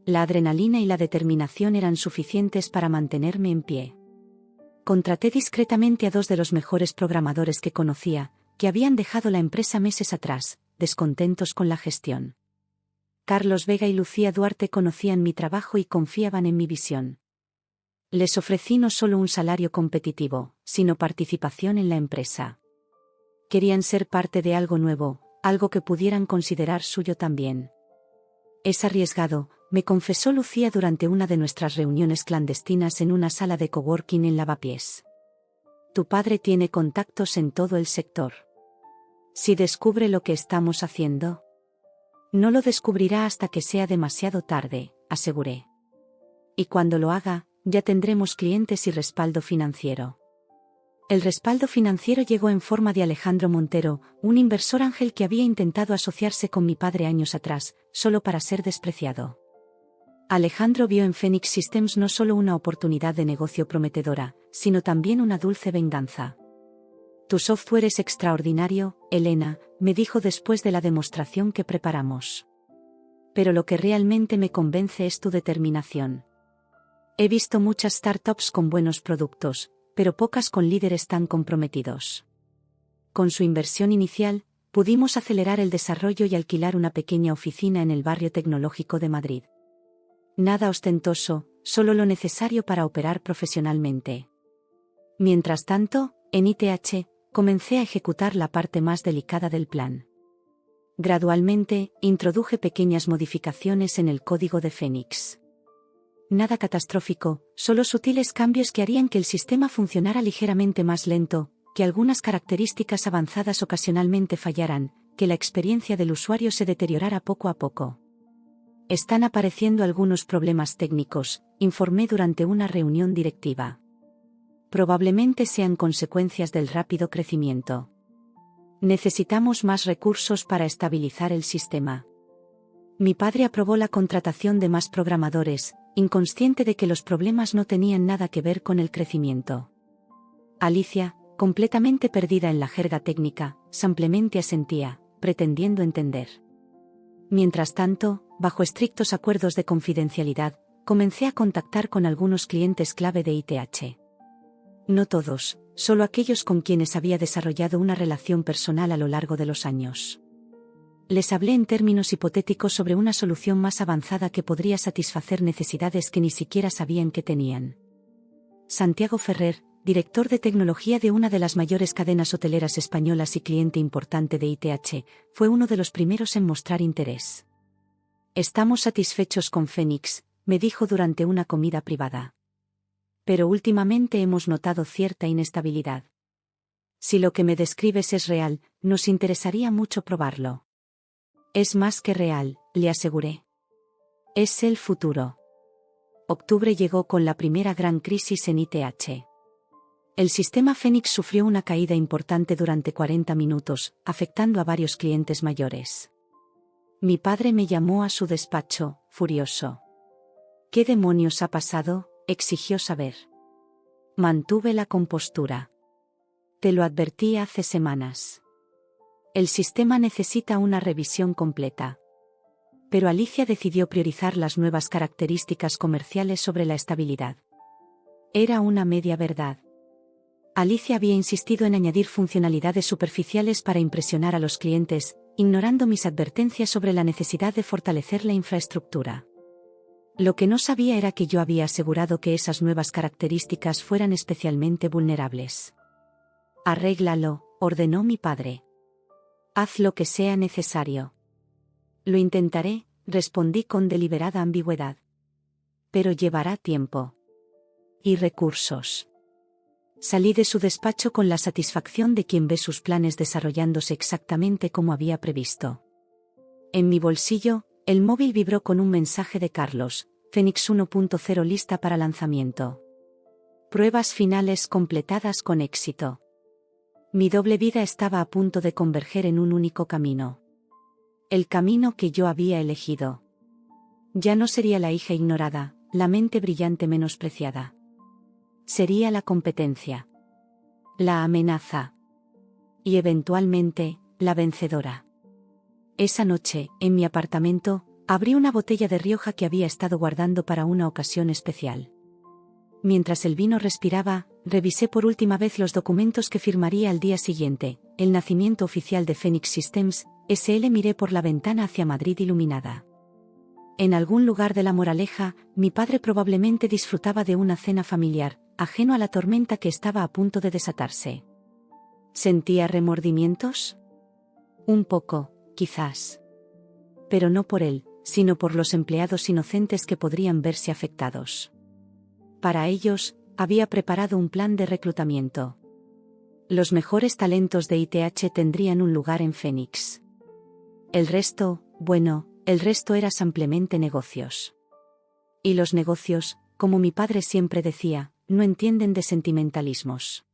La adrenalina y la determinación eran suficientes para mantenerme en pie. Contraté discretamente a 2 de los mejores programadores que conocía, que habían dejado la empresa meses atrás, descontentos con la gestión. Carlos Vega y Lucía Duarte conocían mi trabajo y confiaban en mi visión. Les ofrecí no solo un salario competitivo, sino participación en la empresa. Querían ser parte de algo nuevo, algo que pudieran considerar suyo también. Es arriesgado, me confesó Lucía durante una de nuestras reuniones clandestinas en una sala de coworking en Lavapiés. Tu padre tiene contactos en todo el sector. Si descubre lo que estamos haciendo, no lo descubrirá hasta que sea demasiado tarde, aseguré. Y cuando lo haga, ya tendremos clientes y respaldo financiero. El respaldo financiero llegó en forma de Alejandro Montero, un inversor ángel que había intentado asociarse con mi padre años atrás, solo para ser despreciado. Alejandro vio en Phoenix Systems no solo una oportunidad de negocio prometedora, sino también una dulce venganza. Tu software es extraordinario, Elena, me dijo después de la demostración que preparamos. Pero lo que realmente me convence es tu determinación. He visto muchas startups con buenos productos, pero pocas con líderes tan comprometidos. Con su inversión inicial, pudimos acelerar el desarrollo y alquilar una pequeña oficina en el barrio tecnológico de Madrid. Nada ostentoso, solo lo necesario para operar profesionalmente. Mientras tanto, en ITH, comencé a ejecutar la parte más delicada del plan. Gradualmente, introduje pequeñas modificaciones en el código de Phoenix. Nada catastrófico, solo sutiles cambios que harían que el sistema funcionara ligeramente más lento, que algunas características avanzadas ocasionalmente fallaran, que la experiencia del usuario se deteriorara poco a poco. Están apareciendo algunos problemas técnicos, informé durante una reunión directiva. Probablemente sean consecuencias del rápido crecimiento. Necesitamos más recursos para estabilizar el sistema. Mi padre aprobó la contratación de más programadores, inconsciente de que los problemas no tenían nada que ver con el crecimiento. Alicia, completamente perdida en la jerga técnica, simplemente asentía, pretendiendo entender. Mientras tanto, bajo estrictos acuerdos de confidencialidad, comencé a contactar con algunos clientes clave de ITH. No todos, solo aquellos con quienes había desarrollado una relación personal a lo largo de los años. Les hablé en términos hipotéticos sobre una solución más avanzada que podría satisfacer necesidades que ni siquiera sabían que tenían. Santiago Ferrer, director de tecnología de una de las mayores cadenas hoteleras españolas y cliente importante de ITH, fue uno de los primeros en mostrar interés. Estamos satisfechos con Phoenix, me dijo durante una comida privada. Pero últimamente hemos notado cierta inestabilidad. Si lo que me describes es real, nos interesaría mucho probarlo. Es más que real, le aseguré. Es el futuro. Octubre llegó con la primera gran crisis en ITH. El sistema Phoenix sufrió una caída importante durante 40 minutos, afectando a varios clientes mayores. Mi padre me llamó a su despacho, furioso. ¿Qué demonios ha pasado?, exigió saber. Mantuve la compostura. Te lo advertí hace semanas. El sistema necesita una revisión completa. Pero Alicia decidió priorizar las nuevas características comerciales sobre la estabilidad. Era una media verdad. Alicia había insistido en añadir funcionalidades superficiales para impresionar a los clientes, ignorando mis advertencias sobre la necesidad de fortalecer la infraestructura. Lo que no sabía era que yo había asegurado que esas nuevas características fueran especialmente vulnerables. Arréglalo, ordenó mi padre. Haz lo que sea necesario. Lo intentaré, respondí con deliberada ambigüedad. Pero llevará tiempo. Y recursos. Salí de su despacho con la satisfacción de quien ve sus planes desarrollándose exactamente como había previsto. En mi bolsillo, el móvil vibró con un mensaje de Carlos, Phoenix 1.0 lista para lanzamiento. Pruebas finales completadas con éxito. Mi doble vida estaba a punto de converger en un único camino. El camino que yo había elegido. Ya no sería la hija ignorada, la mente brillante menospreciada. Sería la competencia. La amenaza. Y eventualmente, la vencedora. Esa noche, en mi apartamento, abrí una botella de Rioja que había estado guardando para una ocasión especial. Mientras el vino respiraba, revisé por última vez los documentos que firmaría al día siguiente, el nacimiento oficial de Phoenix Systems, SL. Miré por la ventana hacia Madrid iluminada. En algún lugar de La Moraleja, mi padre probablemente disfrutaba de una cena familiar, ajeno a la tormenta que estaba a punto de desatarse. ¿Sentía remordimientos? Un poco, quizás. Pero no por él, sino por los empleados inocentes que podrían verse afectados. Para ellos, había preparado un plan de reclutamiento. Los mejores talentos de ITH tendrían un lugar en Phoenix. El resto, bueno, el resto era simplemente negocios. Y los negocios, como mi padre siempre decía, no entienden de sentimentalismos.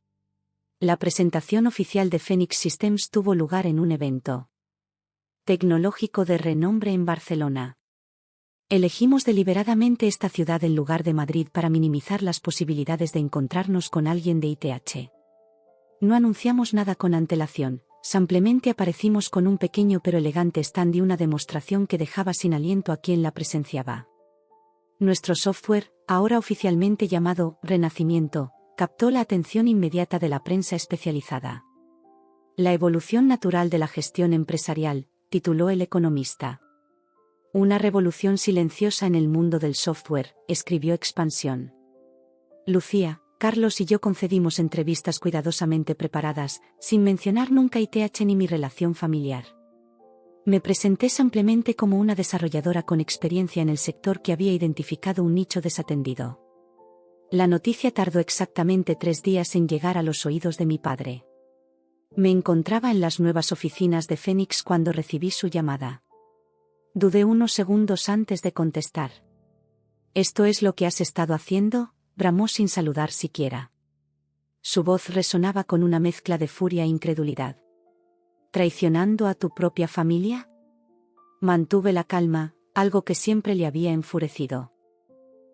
La presentación oficial de Phoenix Systems tuvo lugar en un evento tecnológico de renombre en Barcelona. Elegimos deliberadamente esta ciudad en lugar de Madrid para minimizar las posibilidades de encontrarnos con alguien de ITH. No anunciamos nada con antelación, simplemente aparecimos con un pequeño pero elegante stand y una demostración que dejaba sin aliento a quien la presenciaba. Nuestro software, ahora oficialmente llamado Renacimiento, captó la atención inmediata de la prensa especializada. La evolución natural de la gestión empresarial, tituló El Economista. Una revolución silenciosa en el mundo del software, escribió Expansión. Lucía, Carlos y yo concedimos entrevistas cuidadosamente preparadas, sin mencionar nunca ITH ni mi relación familiar. Me presenté simplemente como una desarrolladora con experiencia en el sector que había identificado un nicho desatendido. La noticia tardó exactamente 3 días en llegar a los oídos de mi padre. Me encontraba en las nuevas oficinas de Phoenix cuando recibí su llamada. Dudé unos segundos antes de contestar. «¿Esto es lo que has estado haciendo?», bramó sin saludar siquiera. Su voz resonaba con una mezcla de furia e incredulidad. «¿Traicionando a tu propia familia?». Mantuve la calma, algo que siempre le había enfurecido.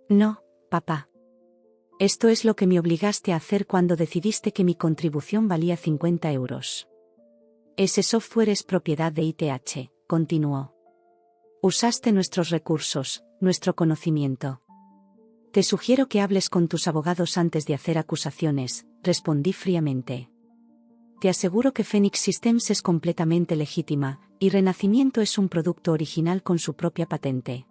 «No, papá. Esto es lo que me obligaste a hacer cuando decidiste que mi contribución valía 50 euros. Ese software es propiedad de ITH», continuó. «Usaste nuestros recursos, nuestro conocimiento. Te sugiero que hables con tus abogados antes de hacer acusaciones», respondí fríamente. «Te aseguro que Phoenix Systems es completamente legítima, y Renacimiento es un producto original con su propia patente.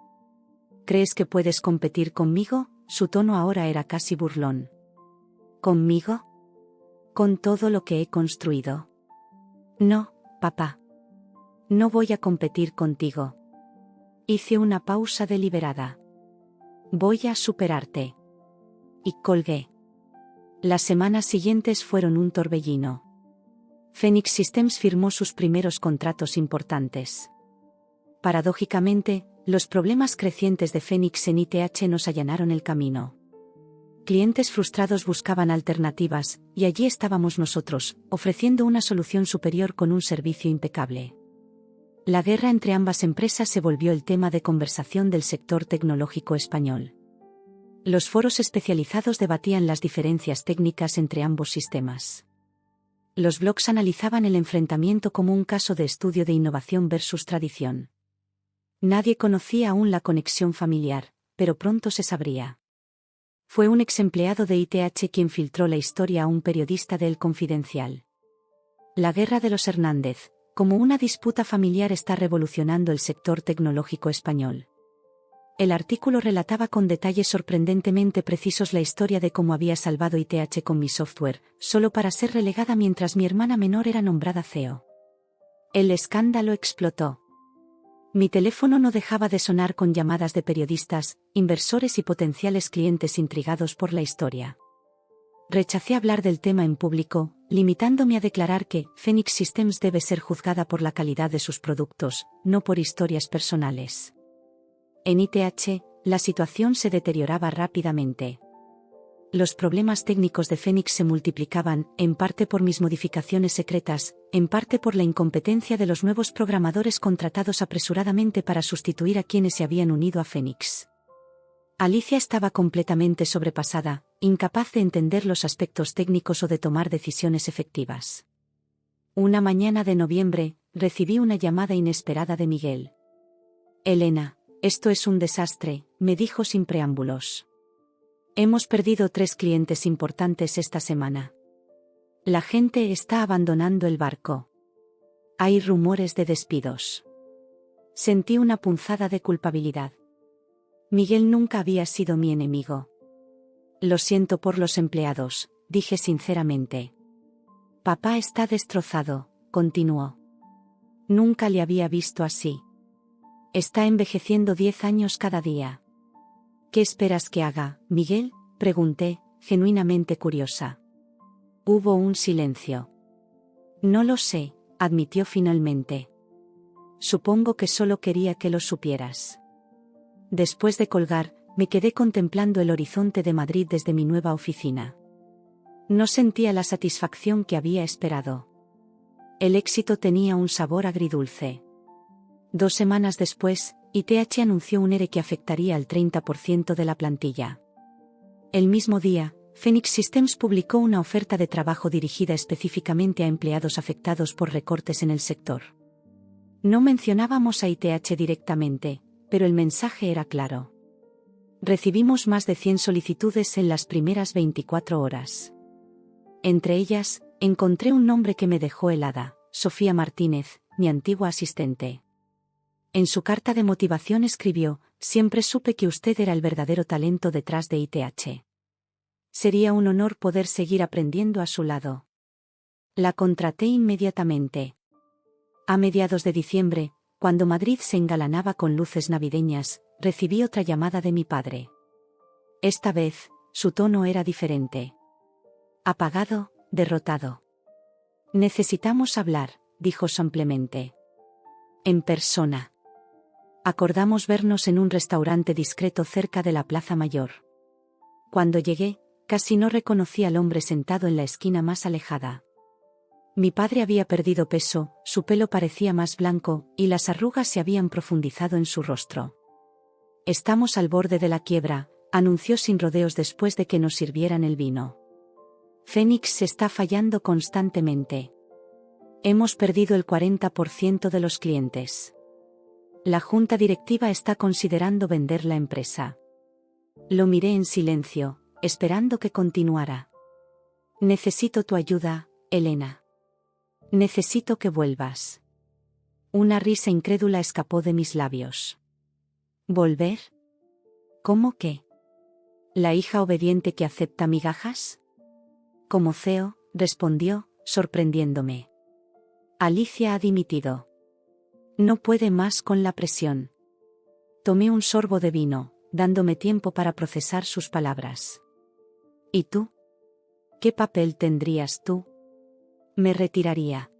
¿Crees que puedes competir conmigo?». Su tono ahora era casi burlón. «¿Conmigo? ¿Con todo lo que he construido?». «No, papá. No voy a competir contigo». Hice una pausa deliberada. «Voy a superarte». Y colgué. Las semanas siguientes fueron un torbellino. Phoenix Systems firmó sus primeros contratos importantes. Paradójicamente, los problemas crecientes de Phoenix en ITH nos allanaron el camino. Clientes frustrados buscaban alternativas, y allí estábamos nosotros, ofreciendo una solución superior con un servicio impecable. La guerra entre ambas empresas se volvió el tema de conversación del sector tecnológico español. Los foros especializados debatían las diferencias técnicas entre ambos sistemas. Los blogs analizaban el enfrentamiento como un caso de estudio de innovación versus tradición. Nadie conocía aún la conexión familiar, pero pronto se sabría. Fue un ex-empleado de ITH quien filtró la historia a un periodista de El Confidencial. La guerra de los Hernández, como una disputa familiar, está revolucionando el sector tecnológico español. El artículo relataba con detalles sorprendentemente precisos la historia de cómo había salvado ITH con mi software, solo para ser relegada mientras mi hermana menor era nombrada CEO. El escándalo explotó. Mi teléfono no dejaba de sonar con llamadas de periodistas, inversores y potenciales clientes intrigados por la historia. Rechacé hablar del tema en público, limitándome a declarar que Phoenix Systems debe ser juzgada por la calidad de sus productos, no por historias personales. En ITH, la situación se deterioraba rápidamente. Los problemas técnicos de Phoenix se multiplicaban, en parte por mis modificaciones secretas, en parte por la incompetencia de los nuevos programadores contratados apresuradamente para sustituir a quienes se habían unido a Phoenix. Alicia estaba completamente sobrepasada, incapaz de entender los aspectos técnicos o de tomar decisiones efectivas. Una mañana de noviembre, recibí una llamada inesperada de Miguel. «Elena, esto es un desastre», me dijo sin preámbulos. «Hemos perdido 3 clientes importantes esta semana. La gente está abandonando el barco. Hay rumores de despidos». Sentí una punzada de culpabilidad. Miguel nunca había sido mi enemigo. «Lo siento por los empleados», dije sinceramente. «Papá está destrozado», continuó. «Nunca le había visto así. Está envejeciendo 10 años cada día». «¿Qué esperas que haga, Miguel?», pregunté, genuinamente curiosa. Hubo un silencio. «No lo sé», admitió finalmente. «Supongo que solo quería que lo supieras». Después de colgar, me quedé contemplando el horizonte de Madrid desde mi nueva oficina. No sentía la satisfacción que había esperado. El éxito tenía un sabor agridulce. 2 semanas después, ITH anunció un ERE que afectaría al 30% de la plantilla. El mismo día, Phoenix Systems publicó una oferta de trabajo dirigida específicamente a empleados afectados por recortes en el sector. No mencionábamos a ITH directamente, pero el mensaje era claro. Recibimos más de 100 solicitudes en las primeras 24 horas. Entre ellas, encontré un nombre que me dejó helada: Sofía Martínez, mi antigua asistente. En su carta de motivación escribió: «Siempre supe que usted era el verdadero talento detrás de ITH. Sería un honor poder seguir aprendiendo a su lado». La contraté inmediatamente. A mediados de diciembre, cuando Madrid se engalanaba con luces navideñas, recibí otra llamada de mi padre. Esta vez, su tono era diferente. Apagado, derrotado. «Necesitamos hablar», dijo simplemente. «En persona». Acordamos vernos en un restaurante discreto cerca de la Plaza Mayor. Cuando llegué, casi no reconocí al hombre sentado en la esquina más alejada. Mi padre había perdido peso, su pelo parecía más blanco, y las arrugas se habían profundizado en su rostro. «Estamos al borde de la quiebra», anunció sin rodeos después de que nos sirvieran el vino. «Fénix se está fallando constantemente. Hemos perdido el 40% de los clientes. La junta directiva está considerando vender la empresa». Lo miré en silencio, esperando que continuara. «Necesito tu ayuda, Elena. Necesito que vuelvas». Una risa incrédula escapó de mis labios. ¿Volver? ¿Cómo qué? ¿La hija obediente que acepta migajas? Como CEO, respondió, sorprendiéndome. Alicia ha dimitido. No puede más con la presión. Tomé un sorbo de vino, dándome tiempo para procesar sus palabras. ¿Y tú? ¿Qué papel tendrías tú? Me retiraría.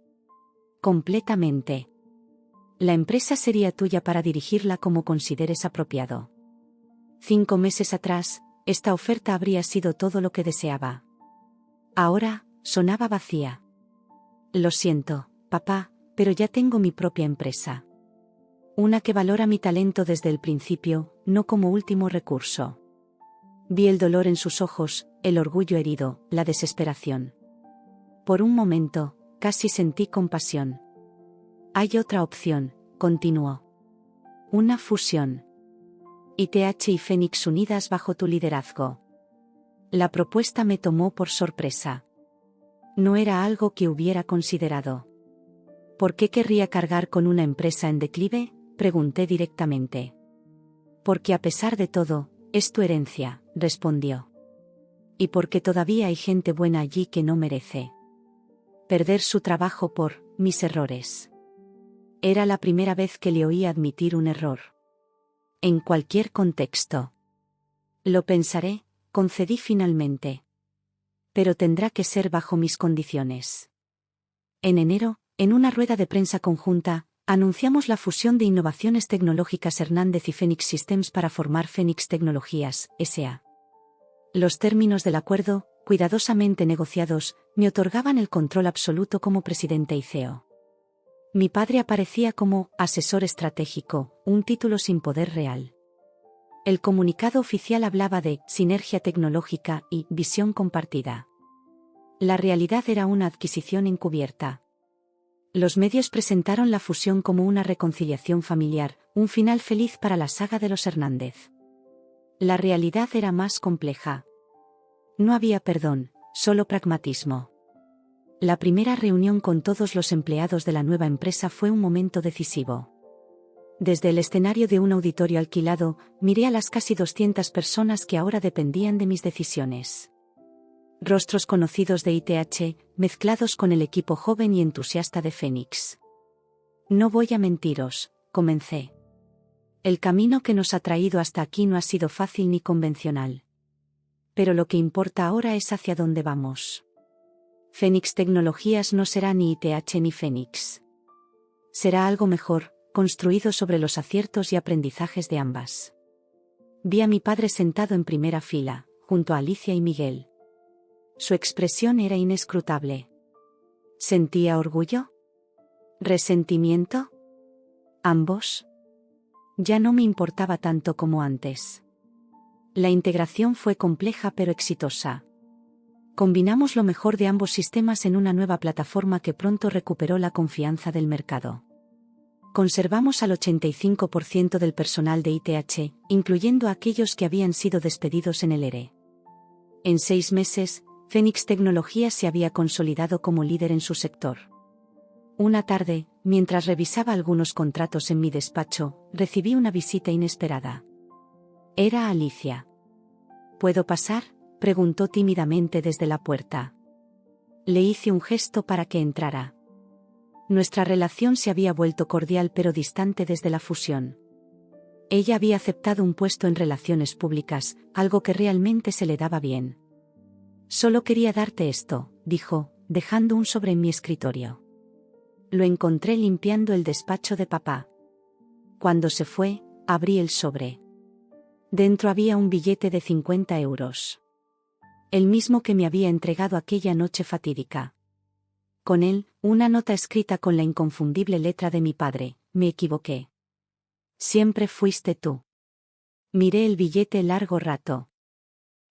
Completamente. La empresa sería tuya para dirigirla como consideres apropiado. 5 meses atrás, esta oferta habría sido todo lo que deseaba. Ahora, sonaba vacía. Lo siento, papá, pero ya tengo mi propia empresa. Una que valora mi talento desde el principio, no como último recurso. Vi el dolor en sus ojos, el orgullo herido, la desesperación. Por un momento, casi sentí compasión. Hay otra opción, continuó. Una fusión. ITH y Fénix unidas bajo tu liderazgo. La propuesta me tomó por sorpresa. No era algo que hubiera considerado. ¿Por qué querría cargar con una empresa en declive?, pregunté directamente. Porque a pesar de todo, es tu herencia, respondió. Y porque todavía hay gente buena allí que no merece perder su trabajo por mis errores. Era la primera vez que le oía admitir un error. En cualquier contexto. Lo pensaré, concedí finalmente. Pero tendrá que ser bajo mis condiciones. En enero, en una rueda de prensa conjunta, anunciamos la fusión de Innovaciones Tecnológicas Hernández y Fénix Systems para formar Fénix Tecnologías, S.A. Los términos del acuerdo, cuidadosamente negociados, me otorgaban el control absoluto como presidente y CEO. Mi padre aparecía como asesor estratégico, un título sin poder real. El comunicado oficial hablaba de sinergia tecnológica y visión compartida. La realidad era una adquisición encubierta. Los medios presentaron la fusión como una reconciliación familiar, un final feliz para la saga de los Hernández. La realidad era más compleja. No había perdón, solo pragmatismo. La primera reunión con todos los empleados de la nueva empresa fue un momento decisivo. Desde el escenario de un auditorio alquilado, miré a las casi 200 personas que ahora dependían de mis decisiones. Rostros conocidos de ITH, mezclados con el equipo joven y entusiasta de Fénix. No voy a mentiros, comencé. El camino que nos ha traído hasta aquí no ha sido fácil ni convencional. Pero lo que importa ahora es hacia dónde vamos. Fénix Tecnologías no será ni ITH ni Fénix. Será algo mejor, construido sobre los aciertos y aprendizajes de ambas. Vi a mi padre sentado en primera fila, junto a Alicia y Miguel. Su expresión era inescrutable. ¿Sentía orgullo? ¿Resentimiento? ¿Ambos? Ya no me importaba tanto como antes. La integración fue compleja pero exitosa. Combinamos lo mejor de ambos sistemas en una nueva plataforma que pronto recuperó la confianza del mercado. Conservamos al 85% del personal de ITH, incluyendo a aquellos que habían sido despedidos en el ERE. En 6 meses, Fénix Tecnologías se había consolidado como líder en su sector. Una tarde, mientras revisaba algunos contratos en mi despacho, recibí una visita inesperada. Era Alicia. ¿Puedo pasar?, preguntó tímidamente desde la puerta. Le hice un gesto para que entrara. Nuestra relación se había vuelto cordial pero distante desde la fusión. Ella había aceptado un puesto en relaciones públicas, algo que realmente se le daba bien. «Solo quería darte esto», dijo, dejando un sobre en mi escritorio. Lo encontré limpiando el despacho de papá. Cuando se fue, abrí el sobre. Dentro había un billete de 50 euros. El mismo que me había entregado aquella noche fatídica. Con él, una nota escrita con la inconfundible letra de mi padre: «Me equivoqué. Siempre fuiste tú». Miré el billete largo rato.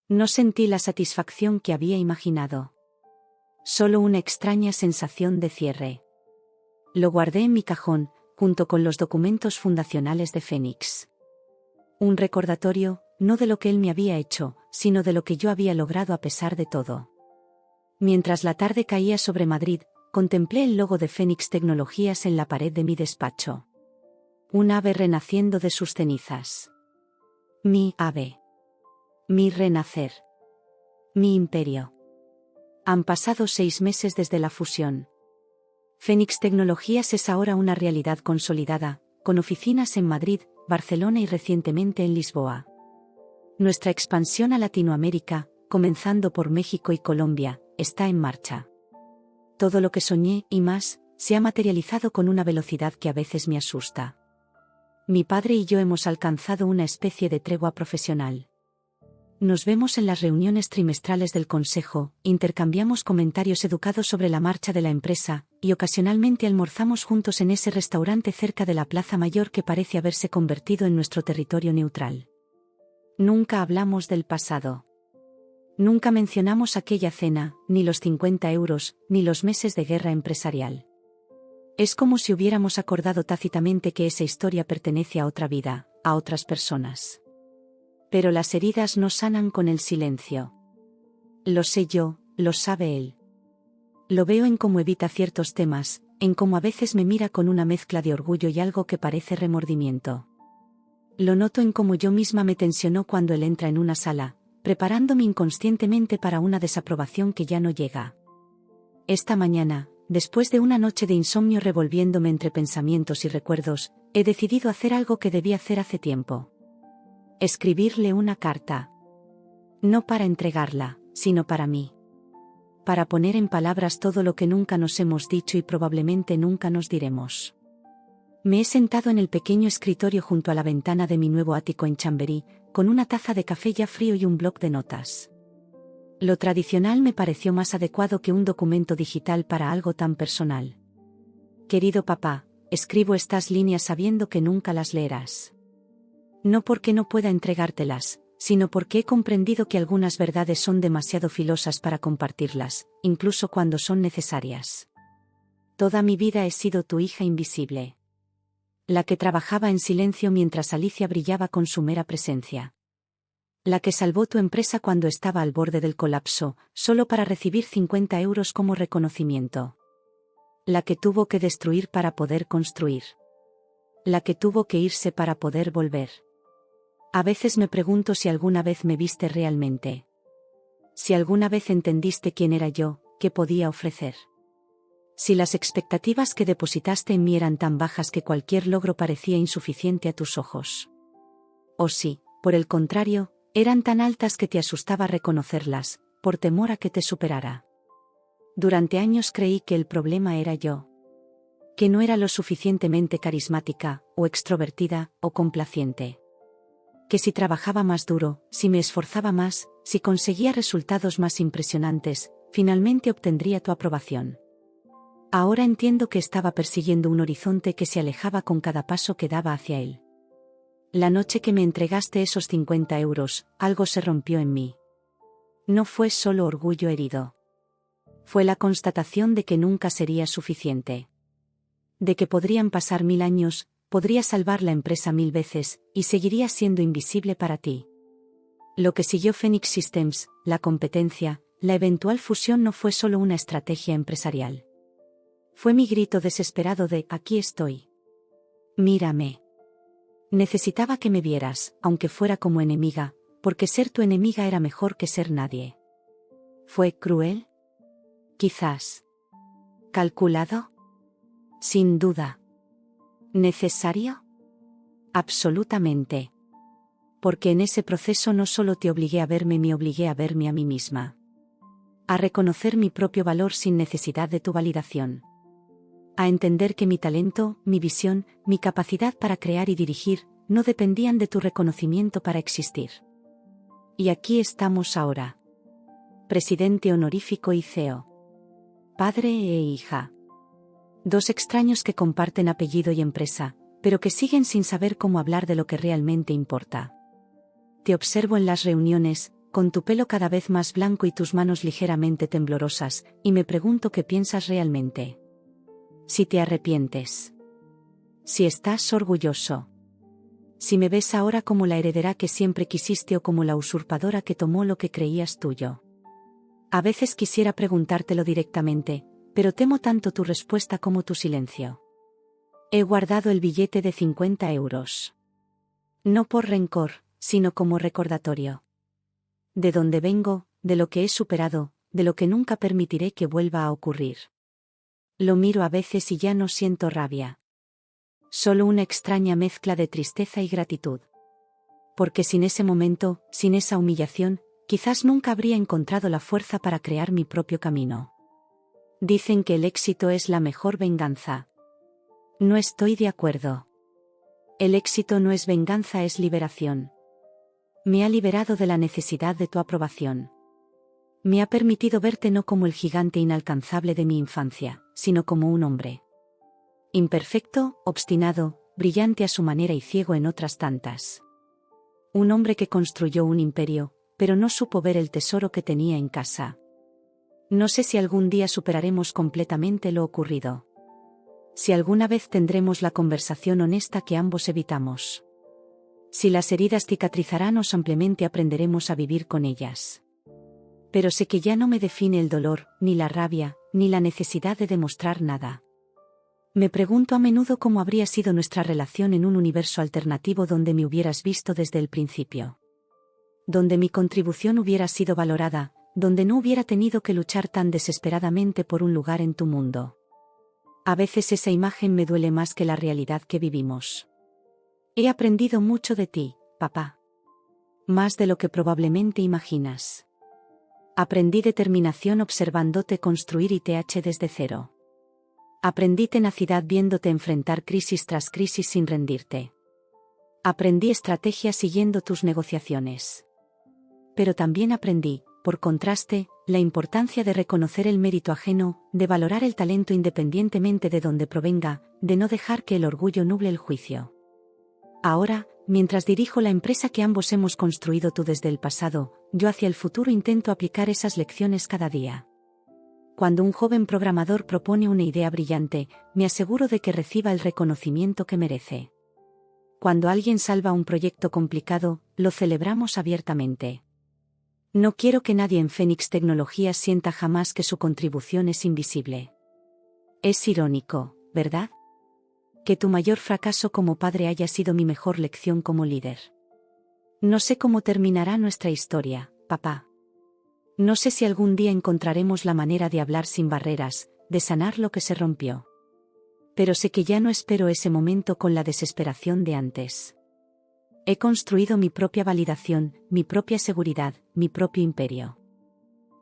No sentí la satisfacción que había imaginado. Solo una extraña sensación de cierre. Lo guardé en mi cajón, junto con los documentos fundacionales de Fénix. Un recordatorio, no de lo que él me había hecho, sino de lo que yo había logrado a pesar de todo. Mientras la tarde caía sobre Madrid, contemplé el logo de Fénix Tecnologías en la pared de mi despacho. Un ave renaciendo de sus cenizas. Mi ave. Mi renacer. Mi imperio. Han pasado 6 meses desde la fusión. Fénix Tecnologías es ahora una realidad consolidada, con oficinas en Madrid, Barcelona y recientemente en Lisboa. Nuestra expansión a Latinoamérica, comenzando por México y Colombia, está en marcha. Todo lo que soñé, y más, se ha materializado con una velocidad que a veces me asusta. Mi padre y yo hemos alcanzado una especie de tregua profesional. Nos vemos en las reuniones trimestrales del consejo, intercambiamos comentarios educados sobre la marcha de la empresa, y ocasionalmente almorzamos juntos en ese restaurante cerca de la Plaza Mayor que parece haberse convertido en nuestro territorio neutral. Nunca hablamos del pasado. Nunca mencionamos aquella cena, ni los 50 euros, ni los meses de guerra empresarial. Es como si hubiéramos acordado tácitamente que esa historia pertenece a otra vida, a otras personas. Pero las heridas no sanan con el silencio. Lo sé yo, lo sabe él. Lo veo en cómo evita ciertos temas, en cómo a veces me mira con una mezcla de orgullo y algo que parece remordimiento. Lo noto en cómo yo misma me tensionó cuando él entra en una sala, preparándome inconscientemente para una desaprobación que ya no llega. Esta mañana, después de una noche de insomnio revolviéndome entre pensamientos y recuerdos, he decidido hacer algo que debí hacer hace tiempo. Escribirle una carta. No para entregarla, sino para mí. Para poner en palabras todo lo que nunca nos hemos dicho y probablemente nunca nos diremos. Me he sentado en el pequeño escritorio junto a la ventana de mi nuevo ático en Chamberí, con una taza de café ya frío y un bloc de notas. Lo tradicional me pareció más adecuado que un documento digital para algo tan personal. Querido papá, escribo estas líneas sabiendo que nunca las leerás. No porque no pueda entregártelas, sino porque he comprendido que algunas verdades son demasiado filosas para compartirlas, incluso cuando son necesarias. Toda mi vida he sido tu hija invisible. La que trabajaba en silencio mientras Alicia brillaba con su mera presencia. La que salvó tu empresa cuando estaba al borde del colapso, solo para recibir 50 euros como reconocimiento. La que tuvo que destruir para poder construir. La que tuvo que irse para poder volver. A veces me pregunto si alguna vez me viste realmente. Si alguna vez entendiste quién era yo, qué podía ofrecer. Si las expectativas que depositaste en mí eran tan bajas que cualquier logro parecía insuficiente a tus ojos. O si, por el contrario, eran tan altas que te asustaba reconocerlas, por temor a que te superara. Durante años creí que el problema era yo. Que no era lo suficientemente carismática, o extrovertida, o complaciente. Que si trabajaba más duro, si me esforzaba más, si conseguía resultados más impresionantes, finalmente obtendría tu aprobación. Ahora entiendo que estaba persiguiendo un horizonte que se alejaba con cada paso que daba hacia él. La noche que me entregaste esos 50 euros, algo se rompió en mí. No fue solo orgullo herido. Fue la constatación de que nunca sería suficiente. De que podrían pasar 1000 años, podría salvar la empresa 1000 veces, y seguiría siendo invisible para ti. Lo que siguió Phoenix Systems, la competencia, la eventual fusión no fue solo una estrategia empresarial. Fue mi grito desesperado de «aquí estoy. Mírame». Necesitaba que me vieras, aunque fuera como enemiga, porque ser tu enemiga era mejor que ser nadie. ¿Fue cruel? Quizás. ¿Calculado? Sin duda. ¿Necesario? Absolutamente. Porque en ese proceso no solo te obligué a verme, me obligué a verme a mí misma. A reconocer mi propio valor sin necesidad de tu validación. A entender que mi talento, mi visión, mi capacidad para crear y dirigir, no dependían de tu reconocimiento para existir. Y aquí estamos ahora. Presidente honorífico y CEO. Padre e hija. Dos extraños que comparten apellido y empresa, pero que siguen sin saber cómo hablar de lo que realmente importa. Te observo en las reuniones, con tu pelo cada vez más blanco y tus manos ligeramente temblorosas, y me pregunto qué piensas realmente. Si te arrepientes. Si estás orgulloso. Si me ves ahora como la heredera que siempre quisiste o como la usurpadora que tomó lo que creías tuyo. A veces quisiera preguntártelo directamente, pero temo tanto tu respuesta como tu silencio. He guardado el billete de 50 euros. No por rencor, sino como recordatorio. De dónde vengo, de lo que he superado, de lo que nunca permitiré que vuelva a ocurrir. Lo miro a veces y ya no siento rabia. Solo una extraña mezcla de tristeza y gratitud. Porque sin ese momento, sin esa humillación, quizás nunca habría encontrado la fuerza para crear mi propio camino. Dicen que el éxito es la mejor venganza. No estoy de acuerdo. El éxito no es venganza, es liberación. Me ha liberado de la necesidad de tu aprobación. Me ha permitido verte no como el gigante inalcanzable de mi infancia, sino como un hombre. Imperfecto, obstinado, brillante a su manera y ciego en otras tantas. Un hombre que construyó un imperio, pero no supo ver el tesoro que tenía en casa. No sé si algún día superaremos completamente lo ocurrido. Si alguna vez tendremos la conversación honesta que ambos evitamos. Si las heridas cicatrizarán o simplemente aprenderemos a vivir con ellas. Pero sé que ya no me define el dolor, ni la rabia, ni la necesidad de demostrar nada. Me pregunto a menudo cómo habría sido nuestra relación en un universo alternativo donde me hubieras visto desde el principio. Donde mi contribución hubiera sido valorada, donde no hubiera tenido que luchar tan desesperadamente por un lugar en tu mundo. A veces esa imagen me duele más que la realidad que vivimos. He aprendido mucho de ti, papá. Más de lo que probablemente imaginas. Aprendí determinación observándote construir ITH desde cero. Aprendí tenacidad viéndote enfrentar crisis tras crisis sin rendirte. Aprendí estrategia siguiendo tus negociaciones. Pero también aprendí, por contraste, la importancia de reconocer el mérito ajeno, de valorar el talento independientemente de donde provenga, de no dejar que el orgullo nuble el juicio. Ahora, mientras dirijo la empresa que ambos hemos construido tú desde el pasado, yo hacia el futuro intento aplicar esas lecciones cada día. Cuando un joven programador propone una idea brillante, me aseguro de que reciba el reconocimiento que merece. Cuando alguien salva un proyecto complicado, lo celebramos abiertamente. No quiero que nadie en Phoenix Tecnologías sienta jamás que su contribución es invisible. Es irónico, ¿verdad? Que tu mayor fracaso como padre haya sido mi mejor lección como líder. No sé cómo terminará nuestra historia, papá. No sé si algún día encontraremos la manera de hablar sin barreras, de sanar lo que se rompió. Pero sé que ya no espero ese momento con la desesperación de antes. He construido mi propia validación, mi propia seguridad, mi propio imperio.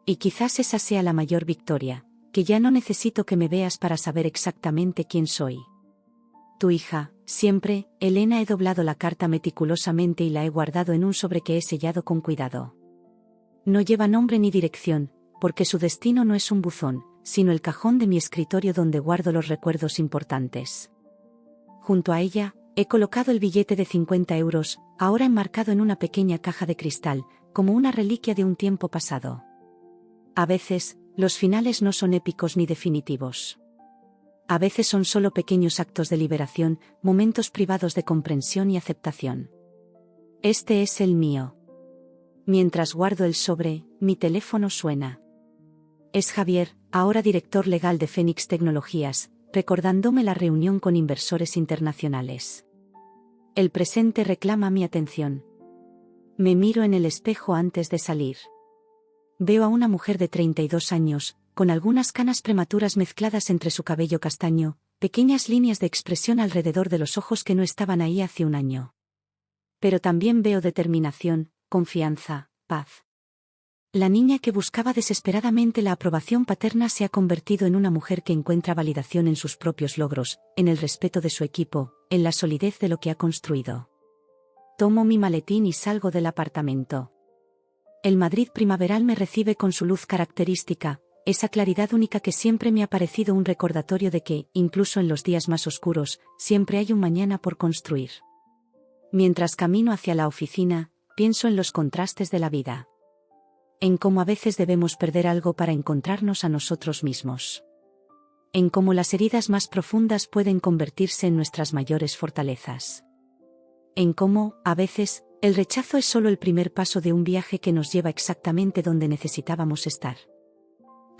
Y quizás esa sea la mayor victoria, que ya no necesito que me veas para saber exactamente quién soy. Tu hija, siempre, Elena. He doblado la carta meticulosamente y la he guardado en un sobre que he sellado con cuidado. No lleva nombre ni dirección, porque su destino no es un buzón, sino el cajón de mi escritorio donde guardo los recuerdos importantes. Junto a ella, he colocado el billete de 50 euros, ahora enmarcado en una pequeña caja de cristal, como una reliquia de un tiempo pasado. A veces, los finales no son épicos ni definitivos. A veces son solo pequeños actos de liberación, momentos privados de comprensión y aceptación. Este es el mío. Mientras guardo el sobre, mi teléfono suena. Es Javier, ahora director legal de Fénix Tecnologías, recordándome la reunión con inversores internacionales. El presente reclama mi atención. Me miro en el espejo antes de salir. Veo a una mujer de 32 años, con algunas canas prematuras mezcladas entre su cabello castaño, pequeñas líneas de expresión alrededor de los ojos que no estaban ahí hace un año. Pero también veo determinación, confianza, paz. La niña que buscaba desesperadamente la aprobación paterna se ha convertido en una mujer que encuentra validación en sus propios logros, en el respeto de su equipo, en la solidez de lo que ha construido. Tomo mi maletín y salgo del apartamento. El Madrid primaveral me recibe con su luz característica, esa claridad única que siempre me ha parecido un recordatorio de que, incluso en los días más oscuros, siempre hay un mañana por construir. Mientras camino hacia la oficina, pienso en los contrastes de la vida. En cómo a veces debemos perder algo para encontrarnos a nosotros mismos. En cómo las heridas más profundas pueden convertirse en nuestras mayores fortalezas. En cómo, a veces, el rechazo es solo el primer paso de un viaje que nos lleva exactamente donde necesitábamos estar.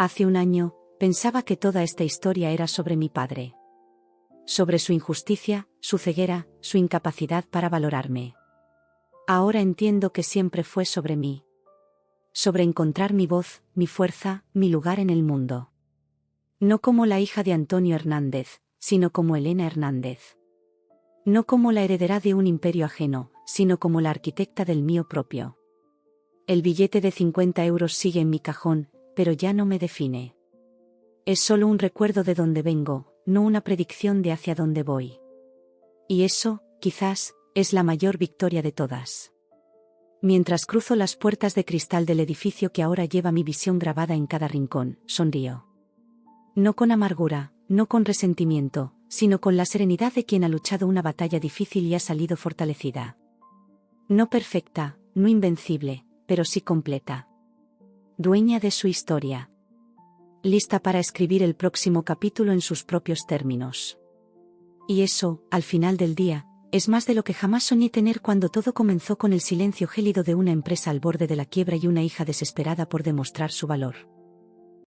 Hace un año, pensaba que toda esta historia era sobre mi padre. Sobre su injusticia, su ceguera, su incapacidad para valorarme. Ahora entiendo que siempre fue sobre mí. Sobre encontrar mi voz, mi fuerza, mi lugar en el mundo. No como la hija de Antonio Hernández, sino como Elena Hernández. No como la heredera de un imperio ajeno, sino como la arquitecta del mío propio. El billete de 50 euros sigue en mi cajón, pero ya no me define. Es solo un recuerdo de dónde vengo, no una predicción de hacia dónde voy. Y eso, quizás, es la mayor victoria de todas. Mientras cruzo las puertas de cristal del edificio que ahora lleva mi visión grabada en cada rincón, sonrío. No con amargura, no con resentimiento, sino con la serenidad de quien ha luchado una batalla difícil y ha salido fortalecida. No perfecta, no invencible, pero sí completa. Dueña de su historia. Lista para escribir el próximo capítulo en sus propios términos. Y eso, al final del día, es más de lo que jamás soñé tener cuando todo comenzó con el silencio gélido de una empresa al borde de la quiebra y una hija desesperada por demostrar su valor.